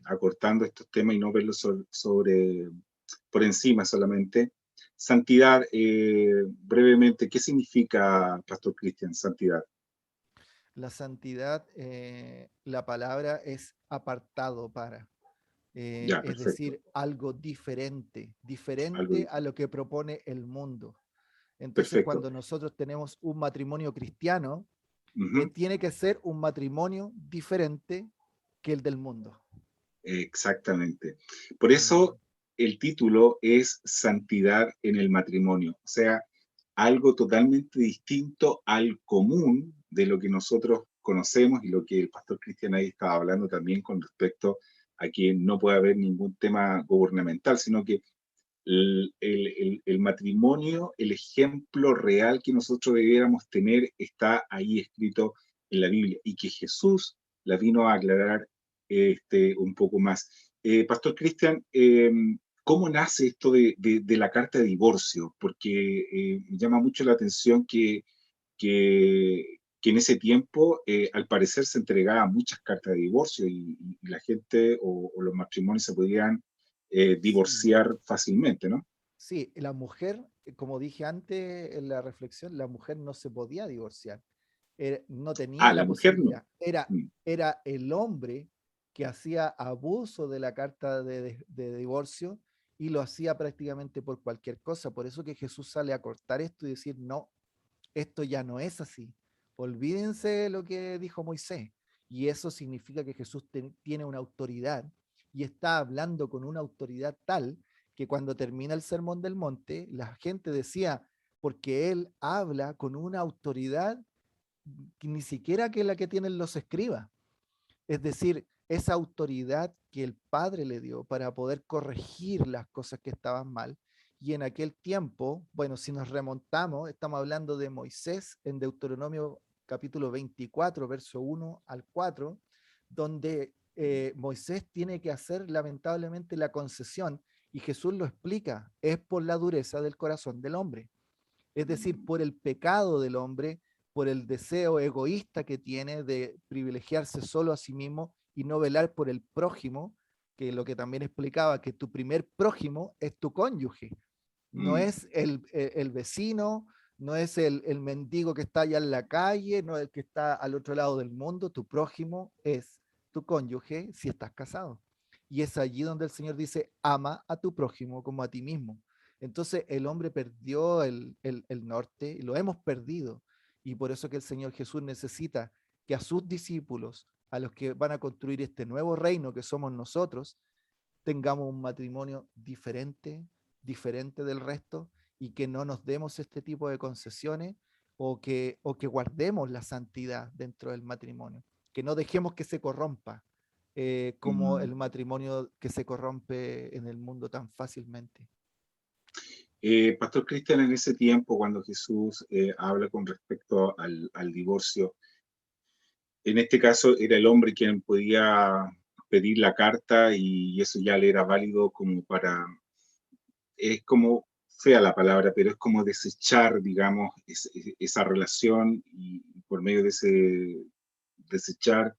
acortando estos temas y no verlos sobre, por encima solamente, Santidad, brevemente, ¿qué significa, Pastor Cristian, santidad? La santidad, la palabra es apartado para, Ya, es perfecto. decir, algo diferente, Algo diferente a lo diferente. que propone el mundo. Entonces, Perfecto. cuando nosotros tenemos un matrimonio cristiano, Ujú. tiene que ser un matrimonio diferente que el del mundo. Exactamente. Por Mm. eso el título es Santidad en el matrimonio, o sea, algo totalmente distinto al común de lo que nosotros conocemos y lo que el pastor Cristian ahí estaba hablando también con respecto a que no puede haber ningún tema gubernamental, sino que el matrimonio, el ejemplo real que nosotros debiéramos tener está ahí escrito en la Biblia y que Jesús la vino a aclarar un poco más. Pastor Cristian, ¿cómo nace esto de la carta de divorcio? Porque me llama mucho la atención que en ese tiempo, al parecer, se entregaban muchas cartas de divorcio y la gente o los matrimonios se podían Sí, divorciar fácilmente, ¿no? sí, la mujer, como dije antes en la reflexión, la mujer no se podía divorciar. No tenía Ah, la la mujer no. posibilidad. Era, Mm, era el hombre que hacía abuso de la carta de divorcio y lo hacía prácticamente por cualquier cosa. Por eso que Jesús sale a cortar esto y decir, no, esto ya no es así. Olvídense lo que dijo Moisés. Y eso significa que Jesús tiene una autoridad y está hablando con una autoridad tal que cuando termina el Sermón del Monte, la gente decía, porque él habla con una autoridad que ni siquiera que la que tienen los escribas. Es decir, esa autoridad que el Padre le dio para poder corregir las cosas que estaban mal. Y en aquel tiempo, bueno, si nos remontamos, estamos hablando de Moisés en Deuteronomio capítulo 24, verso 1 al 4, donde Moisés tiene que hacer lamentablemente la concesión y Jesús lo explica, es por la dureza del corazón del hombre, es decir, mm, por el pecado del hombre, por el deseo egoísta que tiene de privilegiarse solo a sí mismo y no velar por el prójimo, que lo que también explicaba, que tu primer prójimo es tu cónyuge, no mm, es el vecino, no es el mendigo que está allá en la calle, no es el que está al otro lado del mundo, tu prójimo es tu cónyuge si estás casado. Y es allí donde el Señor dice, ama a tu prójimo como a ti mismo. Entonces el hombre perdió el norte y lo hemos perdido. Y por eso que el Señor Jesús necesita que a sus discípulos, a los que van a construir este nuevo reino que somos nosotros, tengamos un matrimonio diferente, diferente del resto y que no nos demos este tipo de concesiones o que guardemos la santidad dentro del matrimonio, que no dejemos que se corrompa como mm. el matrimonio que se corrompe en el mundo tan fácilmente. Pastor Cristian, en ese tiempo, cuando Jesús habla con respecto al divorcio, en este caso era el hombre quien podía pedir la carta y eso ya le era válido como para, es como fea la palabra, pero es como desechar, digamos, esa relación y por medio de ese desechar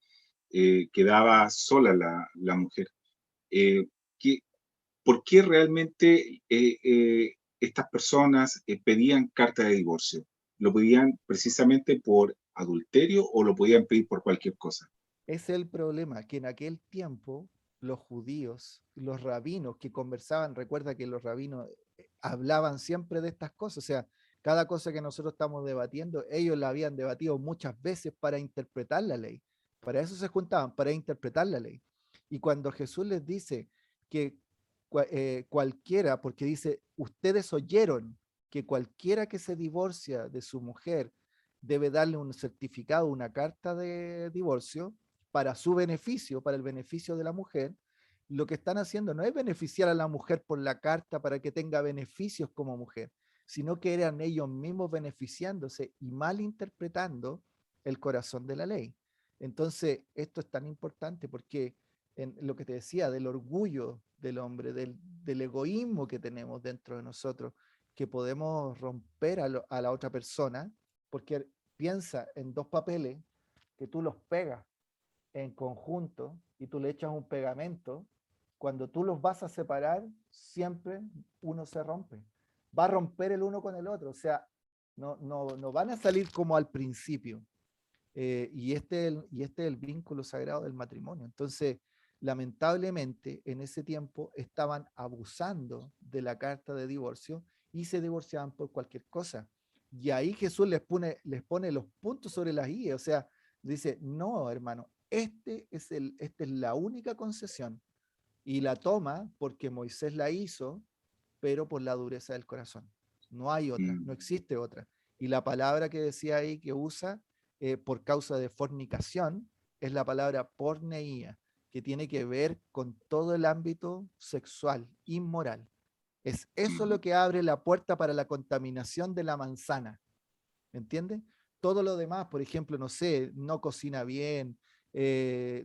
quedaba sola la mujer. Eh, ¿qué, ¿Por qué realmente estas personas pedían carta de divorcio? ¿Lo pedían precisamente por adulterio o lo podían pedir por cualquier cosa? Es el problema, que en aquel tiempo los judíos, los rabinos que conversaban, recuerda que los rabinos hablaban siempre de estas cosas, o sea, cada cosa que nosotros estamos debatiendo, ellos la habían debatido muchas veces para interpretar la ley. Para eso se juntaban, para interpretar la ley. Y cuando Jesús les dice que cualquiera, porque dice, ustedes oyeron que cualquiera que se divorcia de su mujer debe darle un certificado, una carta de divorcio, para su beneficio, para el beneficio de la mujer, lo que están haciendo no es beneficiar a la mujer por la carta para que tenga beneficios como mujer, sino que eran ellos mismos beneficiándose y malinterpretando el corazón de la ley. Entonces, esto es tan importante porque en lo que te decía, del orgullo del hombre, del egoísmo que tenemos dentro de nosotros, que podemos romper a la otra persona, porque piensa en dos papeles que tú los pegas en conjunto y tú le echas un pegamento, cuando tú los vas a separar, siempre uno se rompe. va a romper el uno con el otro, o sea, no van a salir como al principio. Y este es el vínculo sagrado del matrimonio. Entonces, lamentablemente, en ese tiempo estaban abusando de la carta de divorcio y se divorciaban por cualquier cosa. Y ahí Jesús les pone los puntos sobre las i, o sea, dice, no, hermano, esta es la única concesión. Y la toma porque Moisés la hizo, pero por la dureza del corazón. No hay otra, no existe otra. Y la palabra que decía ahí que usa por causa de fornicación es la palabra porneía, que tiene que ver con todo el ámbito sexual, inmoral. Es eso lo que abre la puerta para la contaminación de la manzana. ¿Entiendes? Todo lo demás, por ejemplo, no sé, no cocina bien,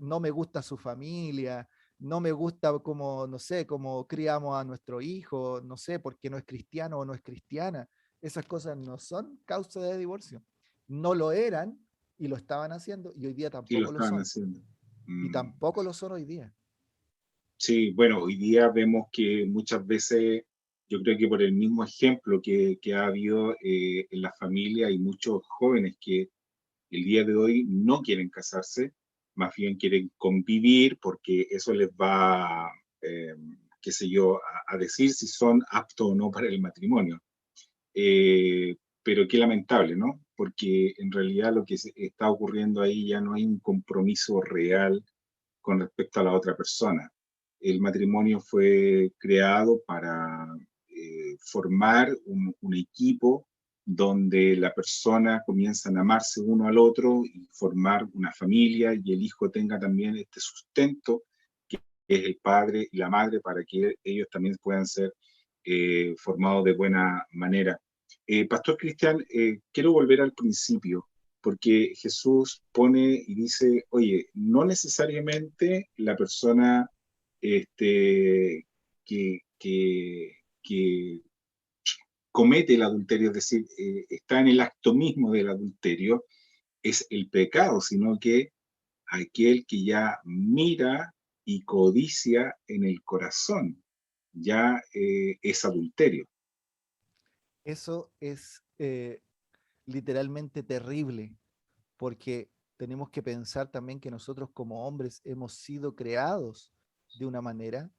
no me gusta su familia, no me gusta como, no sé, cómo criamos a nuestro hijo, no sé, porque no es cristiano o no es cristiana. Esas cosas no son causa de divorcio. No lo eran y lo estaban haciendo y hoy día Y lo tampoco lo estaban son. haciendo. Y tampoco lo son hoy día. Sí, bueno, hoy día vemos que muchas veces, yo creo que por el mismo ejemplo que ha habido en la familia, hay muchos jóvenes que el día de hoy no quieren casarse, más bien quieren convivir porque eso les va, eh, qué sé yo, a decir si son aptos o no para el matrimonio. Pero qué lamentable, ¿no? Porque en realidad lo que está ocurriendo ahí ya no hay un compromiso real con respecto a la otra persona. El matrimonio fue creado para formar un equipo donde la persona comienzan a amarse uno al otro y formar una familia y el hijo tenga también este sustento que es el padre y la madre para que ellos también puedan ser formados de buena manera. Pastor Cristian, quiero volver al principio porque Jesús pone y dice, oye, no necesariamente la persona que comete el adulterio, es decir, está en el acto mismo del adulterio, es el pecado, sino que aquel que ya mira y codicia en el corazón, ya es adulterio. Eso es literalmente terrible, porque tenemos que pensar también que nosotros como hombres hemos sido creados de una manera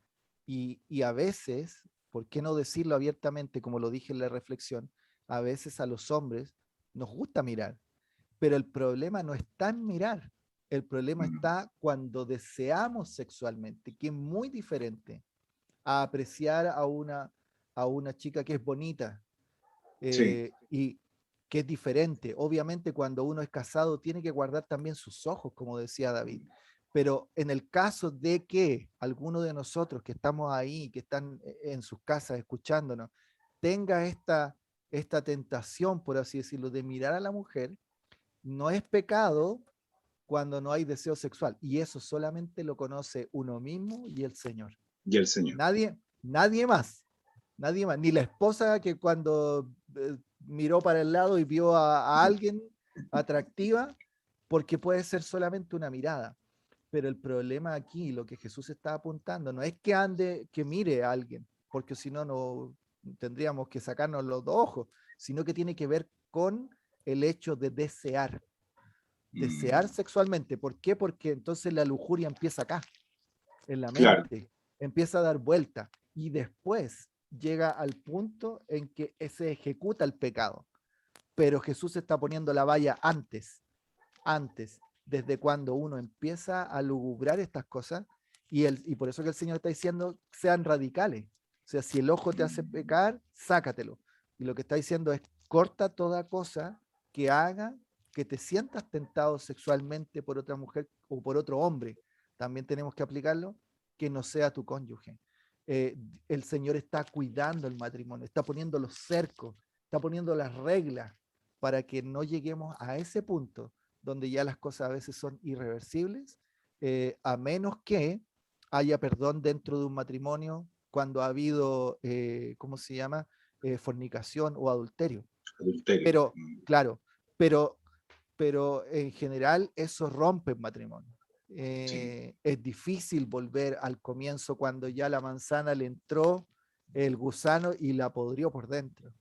y a veces, ¿por qué no decirlo abiertamente como lo dije en la reflexión? A veces a los hombres nos gusta mirar, pero el problema no está en mirar, el problema Mm, está cuando deseamos sexualmente, que es muy diferente a apreciar a una chica que es bonita, sí, y que es diferente. Obviamente cuando uno es casado tiene que guardar también sus ojos, como decía David. Pero en el caso de que alguno de nosotros que estamos ahí, que están en sus casas escuchándonos, tenga esta tentación, por así decirlo, de mirar a la mujer, no es pecado cuando no hay deseo sexual. Y eso solamente lo conoce uno mismo y el Señor. y el Señor. Nadie más. Nadie más, ni la esposa que cuando miró para el lado y vio a alguien atractiva, porque puede ser solamente una mirada. Pero el problema aquí, lo que Jesús está apuntando, no es que mire a alguien, porque si no, no tendríamos que sacarnos los dos ojos, sino que tiene que ver con el hecho de desear Mm, sexualmente. ¿Por qué? Porque entonces la lujuria empieza acá, en la claro, mente, empieza a dar vuelta y después llega al punto en que se ejecuta el pecado. Pero Jesús está poniendo la valla antes, desde cuando uno empieza a lugubrar estas cosas y por eso que el Señor está diciendo, sean radicales. O sea, si el ojo te hace pecar, sácatelo. Y lo que está diciendo es, corta toda cosa que haga que te sientas tentado sexualmente por otra mujer o por otro hombre. También tenemos que aplicarlo, que no sea tu cónyuge. Eh, el Señor está cuidando el matrimonio, está poniendo los cercos, está poniendo las reglas para que no lleguemos a ese punto donde ya las cosas a veces son irreversibles, a menos que haya perdón dentro de un matrimonio cuando ha habido, ¿cómo se llama? Fornicación o adulterio. adulterio. Pero, claro, pero, pero en general eso rompe el matrimonio. Sí. Es difícil volver al comienzo cuando ya la manzana le entró el gusano y la podrió por dentro.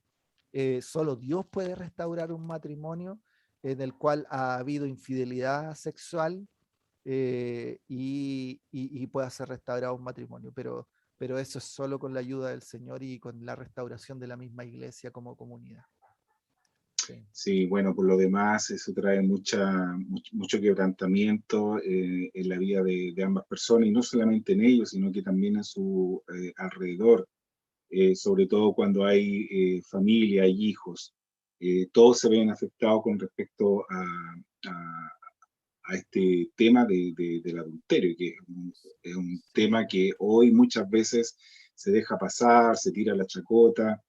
Solo Dios puede restaurar un matrimonio en el cual ha habido infidelidad sexual, y pueda ser restaurado un matrimonio, pero eso es solo con la ayuda del Señor y con la restauración de la misma iglesia como comunidad. Sí. Sí, bueno, por lo demás, eso trae mucho quebrantamiento en la vida de ambas personas, y no solamente en ellos, sino que también en su alrededor, sobre todo cuando hay familia, hay hijos. Todos se ven afectados con respecto a, a este tema del adulterio, que es un tema que hoy muchas veces se deja pasar, se tira la chacota,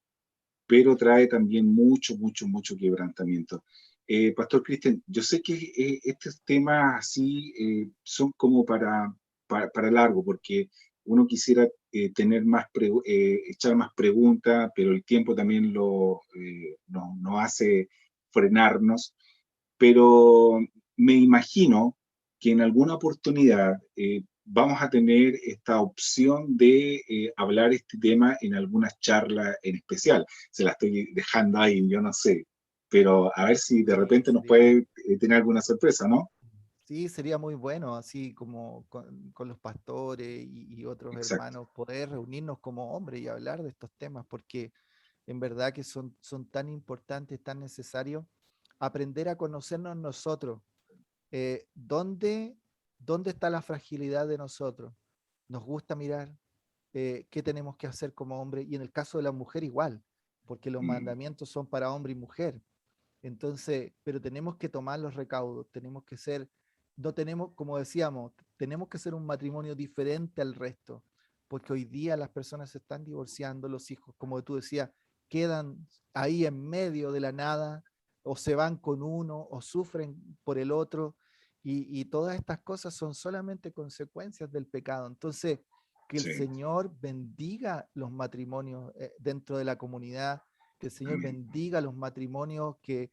pero trae también mucho quebrantamiento. Pastor Cristian, yo sé que estos temas así son como para largo, porque uno quisiera tener echar más preguntas, pero el tiempo también nos hace frenarnos. Pero me imagino que en alguna oportunidad vamos a tener esta opción de hablar este tema en alguna charla en especial. Se la estoy dejando ahí, yo no sé, pero a ver si de Sí, repente nos puede tener alguna sorpresa, ¿no? sí, sería muy bueno, así como con los pastores y otros Exacto. hermanos, poder reunirnos como hombres y hablar de estos temas, porque en verdad que son tan importantes, tan necesarios, aprender a conocernos nosotros. ¿Dónde, dónde está la fragilidad de nosotros? Nos gusta mirar qué tenemos que hacer como hombre, y en el caso de la mujer igual, porque los Mm, mandamientos son para hombre y mujer. Entonces, pero tenemos que tomar los recaudos, tenemos que ser, no tenemos, como decíamos, tenemos que ser un matrimonio diferente al resto, porque hoy día las personas se están divorciando, los hijos, como tú decías, quedan ahí en medio de la nada, o se van con uno, o sufren por el otro, y todas estas cosas son solamente consecuencias del pecado. Entonces, que el sí, Señor bendiga los matrimonios dentro de la comunidad, que el Señor amén. bendiga los matrimonios que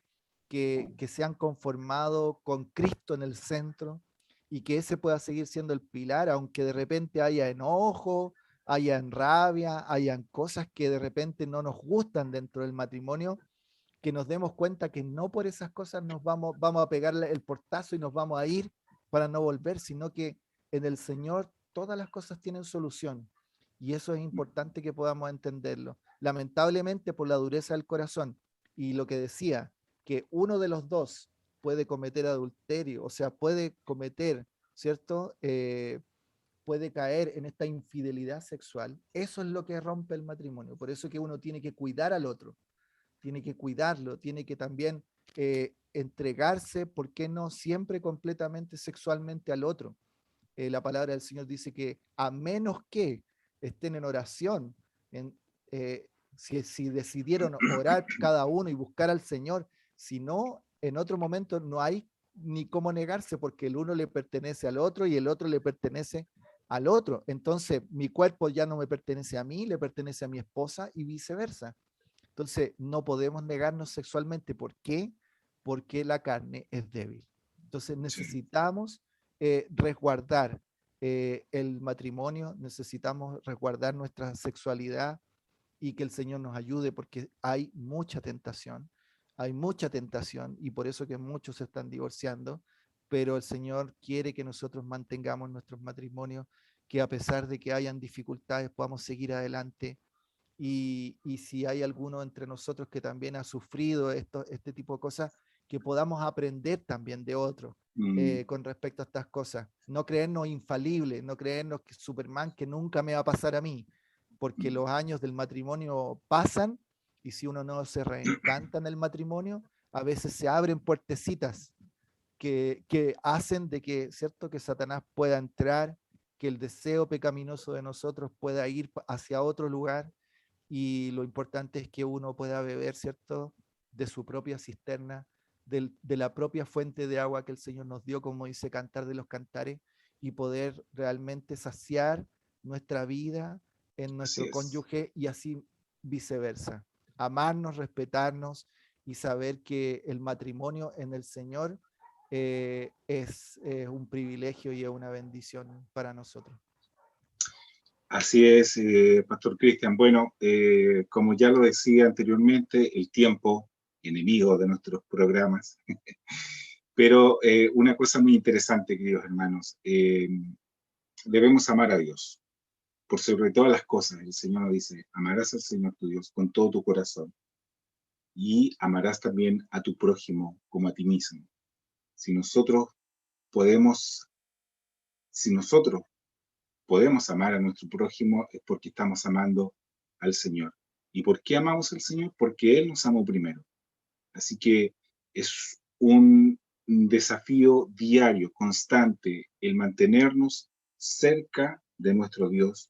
se han conformado con Cristo en el centro, y que ese pueda seguir siendo el pilar, aunque de repente haya enojo, haya en rabia, hayan cosas que de repente no nos gustan dentro del matrimonio, que nos demos cuenta que no por esas cosas vamos a pegarle el portazo y nos vamos a ir para no volver, sino que en el Señor todas las cosas tienen solución. Y eso es importante que podamos entenderlo. Lamentablemente, por la dureza del corazón y lo que decía, que uno de los dos puede cometer adulterio, o sea, puede cometer, ¿cierto? Puede caer en esta infidelidad sexual. Eso es lo que rompe el matrimonio. Por eso que uno tiene que cuidar al otro, tiene que cuidarlo, tiene que también entregarse, ¿por qué no siempre completamente sexualmente al otro? La palabra del Señor dice que a menos que estén en oración, en, si decidieron orar cada uno y buscar al Señor, si no, en otro momento no hay ni cómo negarse, porque el uno le pertenece al otro y el otro le pertenece al otro. Entonces, mi cuerpo ya no me pertenece a mí, le pertenece a mi esposa y viceversa. Entonces, no podemos negarnos sexualmente. ¿Por qué? Porque la carne es débil. Entonces, Sí, necesitamos resguardar el matrimonio, necesitamos resguardar nuestra sexualidad, y que el Señor nos ayude, porque hay mucha tentación, y por eso que muchos se están divorciando, pero el Señor quiere que nosotros mantengamos nuestros matrimonios, que a pesar de que hayan dificultades podamos seguir adelante, y si hay alguno entre nosotros que también ha sufrido este tipo de cosas, que podamos aprender también de otros mm, con respecto a estas cosas. No creernos infalibles, no creernos que Superman, que nunca me va a pasar a mí, porque mm, los años del matrimonio pasan, y si uno no se reencanta en el matrimonio, a veces se abren puertecitas que hacen de que, ¿cierto?, que Satanás pueda entrar, que el deseo pecaminoso de nosotros pueda ir hacia otro lugar, y lo importante es que uno pueda beber, ¿cierto?, de su propia cisterna, de la propia fuente de agua que el Señor nos dio, como dice Cantar de los Cantares, y poder realmente saciar nuestra vida en así nuestro es. cónyuge, y así viceversa. Amarnos, respetarnos y saber que el matrimonio en el Señor es un privilegio y es una bendición para nosotros. Así es, Pastor Cristian. Bueno, como ya lo decía anteriormente, el tiempo, enemigo de nuestros programas. Pero una cosa muy interesante, queridos hermanos, debemos amar a Dios. Por sobre todas las cosas, el Señor nos dice, amarás al Señor tu Dios con todo tu corazón y amarás también a tu prójimo como a ti mismo. Si nosotros podemos amar a nuestro prójimo es porque estamos amando al Señor. ¿Y por qué amamos al Señor? Porque Él nos amó primero. Así que es un desafío diario, constante, el mantenernos cerca de nuestro Dios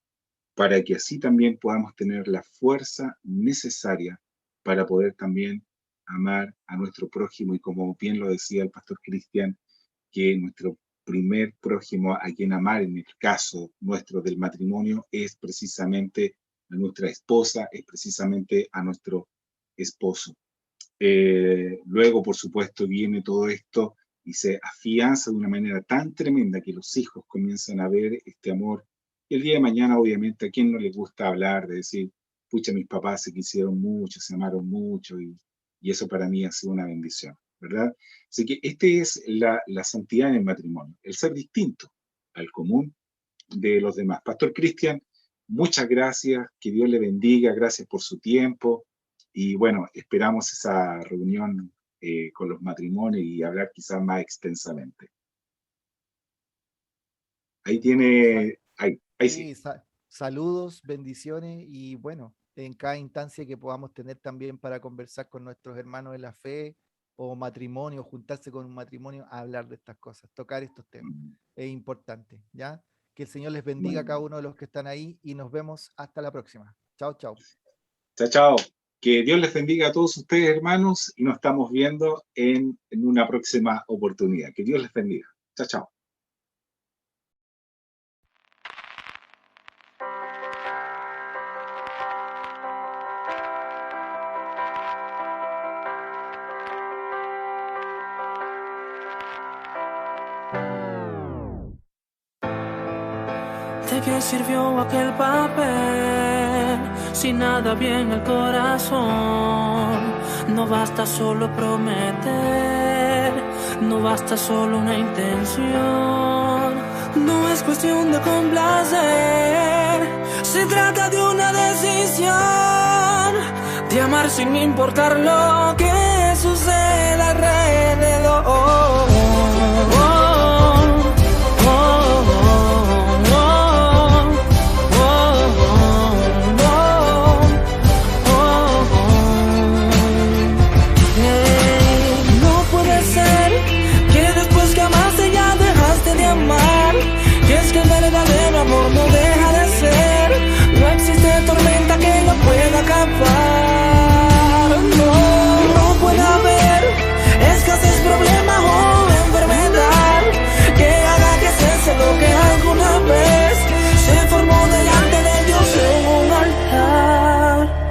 para que así también podamos tener la fuerza necesaria para poder también amar a nuestro prójimo. Y como bien lo decía el pastor Cristian, que nuestro primer prójimo a quien amar, en el caso nuestro del matrimonio, es precisamente a nuestra esposa, es precisamente a nuestro esposo. Luego, por supuesto, viene todo esto y se afianza de una manera tan tremenda que los hijos comienzan a ver este amor. Y el día de mañana, obviamente, a quien no le gusta hablar de decir, pucha, mis papás se quisieron mucho, se amaron mucho, y eso para mí ha sido una bendición, ¿verdad? Así que es la santidad en el matrimonio, el ser distinto al común de los demás. Pastor Cristian, muchas gracias, que Dios le bendiga, gracias por su tiempo, y bueno, esperamos esa reunión con los matrimonios y hablar quizás más extensamente. Ahí tiene, ahí sí. Saludos, bendiciones, y bueno, en cada instancia que podamos tener también para conversar con nuestros hermanos de la fe, o matrimonio, juntarse con un matrimonio, a hablar de estas cosas, tocar estos temas. Es importante, ¿ya? Que el Señor les bendiga a cada uno de los que están ahí y nos vemos hasta la próxima. Chao, chao. Chao, chao. Que Dios les bendiga a todos ustedes, hermanos, y nos estamos viendo en una próxima oportunidad. Que Dios les bendiga. Chao, chao. ¿De qué sirvió aquel papel si nada había en el corazón? No basta solo prometer, no basta solo una intención. No es cuestión de complacer, se trata de una decisión de amar sin importar lo que suceda alrededor. Amor no deja de ser, no existe tormenta que lo pueda acabar. No puede haber escasez, problema o enfermedad que haga que cese lo que alguna vez se formó delante de Dios en un altar.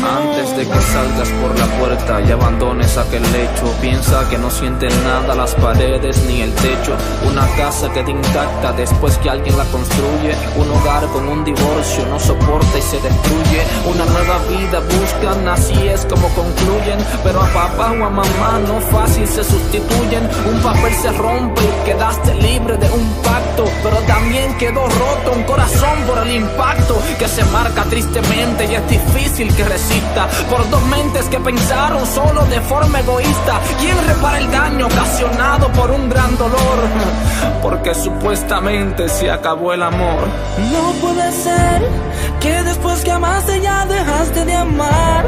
Antes de que salgas por la puerta y abandones aquel lecho, piensa que no sienten nada las paredes ni el techo. Una casa queda intacta después que alguien la construye. Un hogar con un divorcio no soporta y se destruye. Una nueva vida buscan, así es como concluyen. Pero a papá o a mamá no fácil se sustituyen. Un papel se rompe y quedaste libre de un pacto, pero también quedó roto un corazón por el impacto que se marca tristemente y es difícil que resista por dos mentes que pensaron solo de forma egoísta. ¿Quién repara el daño ocasionado por un gran dolor? Porque supuestamente se acabó el amor. No puede ser que después que amaste ya dejaste de amar.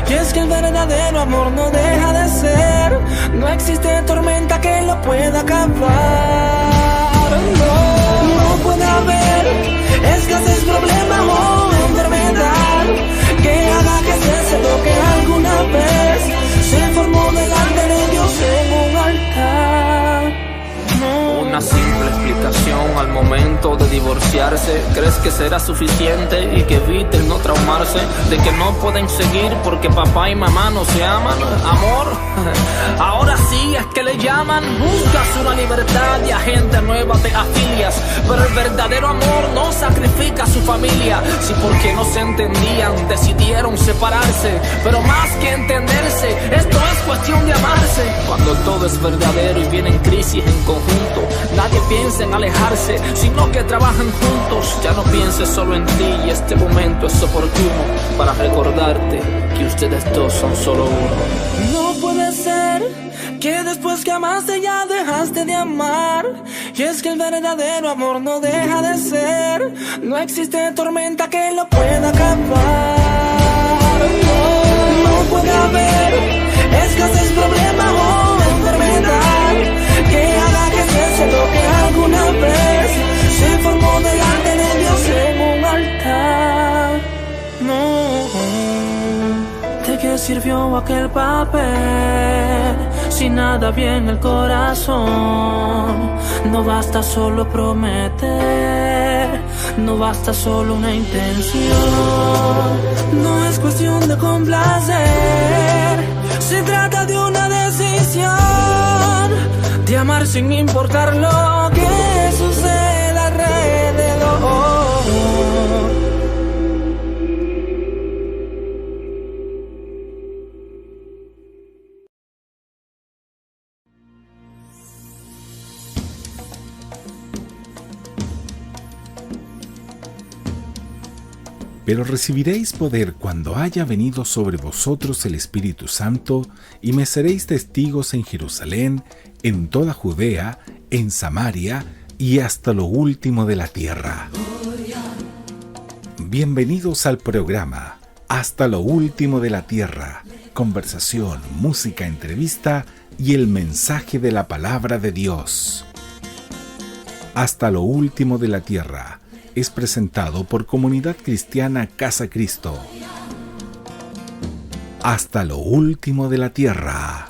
Y es que el verdadero amor no deja de ser, no existe tormenta que lo pueda acabar. No puede haber escasez, problema o enfermedad que haga que cese lo que alguna vez se formó delante de Dios en un altar. Una simple explicación al momento punto de divorciarse. ¿Crees que será suficiente y que eviten no traumarse? De que no pueden seguir porque papá y mamá no se aman. Amor, ahora sí es que le llaman. Buscas una libertad y a gente nueva te afilias, pero el verdadero amor no sacrifica a su familia. Si porque no se entendían decidieron separarse, pero más que entenderse, esto es cuestión de amarse. Cuando todo es verdadero y vienen crisis en conjunto, nadie piensa en alejarse, sino que trabajan juntos. Ya no pienses solo en ti y este momento es oportuno para recordarte que ustedes dos son solo uno. No puede ser que después que amaste ya dejaste de amar. Y es que el verdadero amor no deja de ser. No existe tormenta que lo pueda acabar. No puede haber escasez, problema o enfermedad que haga que cese lo que alguna vez se formó delante de Dios en un altar. No. ¿De qué sirvió aquel papel si nada había en el corazón? No basta solo prometer, no basta solo una intención. No es cuestión de complacer, se trata de una decisión de amar sin importar lo que suceda alrededor. Pero recibiréis poder cuando haya venido sobre vosotros el Espíritu Santo, y me seréis testigos en Jerusalén, en toda Judea, en Samaria y hasta lo último de la tierra. Bienvenidos al programa Hasta lo último de la tierra. Conversación, música, entrevista y el mensaje de la palabra de Dios. Hasta lo último de la tierra es presentado por Comunidad Cristiana Casa Cristo. Hasta lo último de la tierra.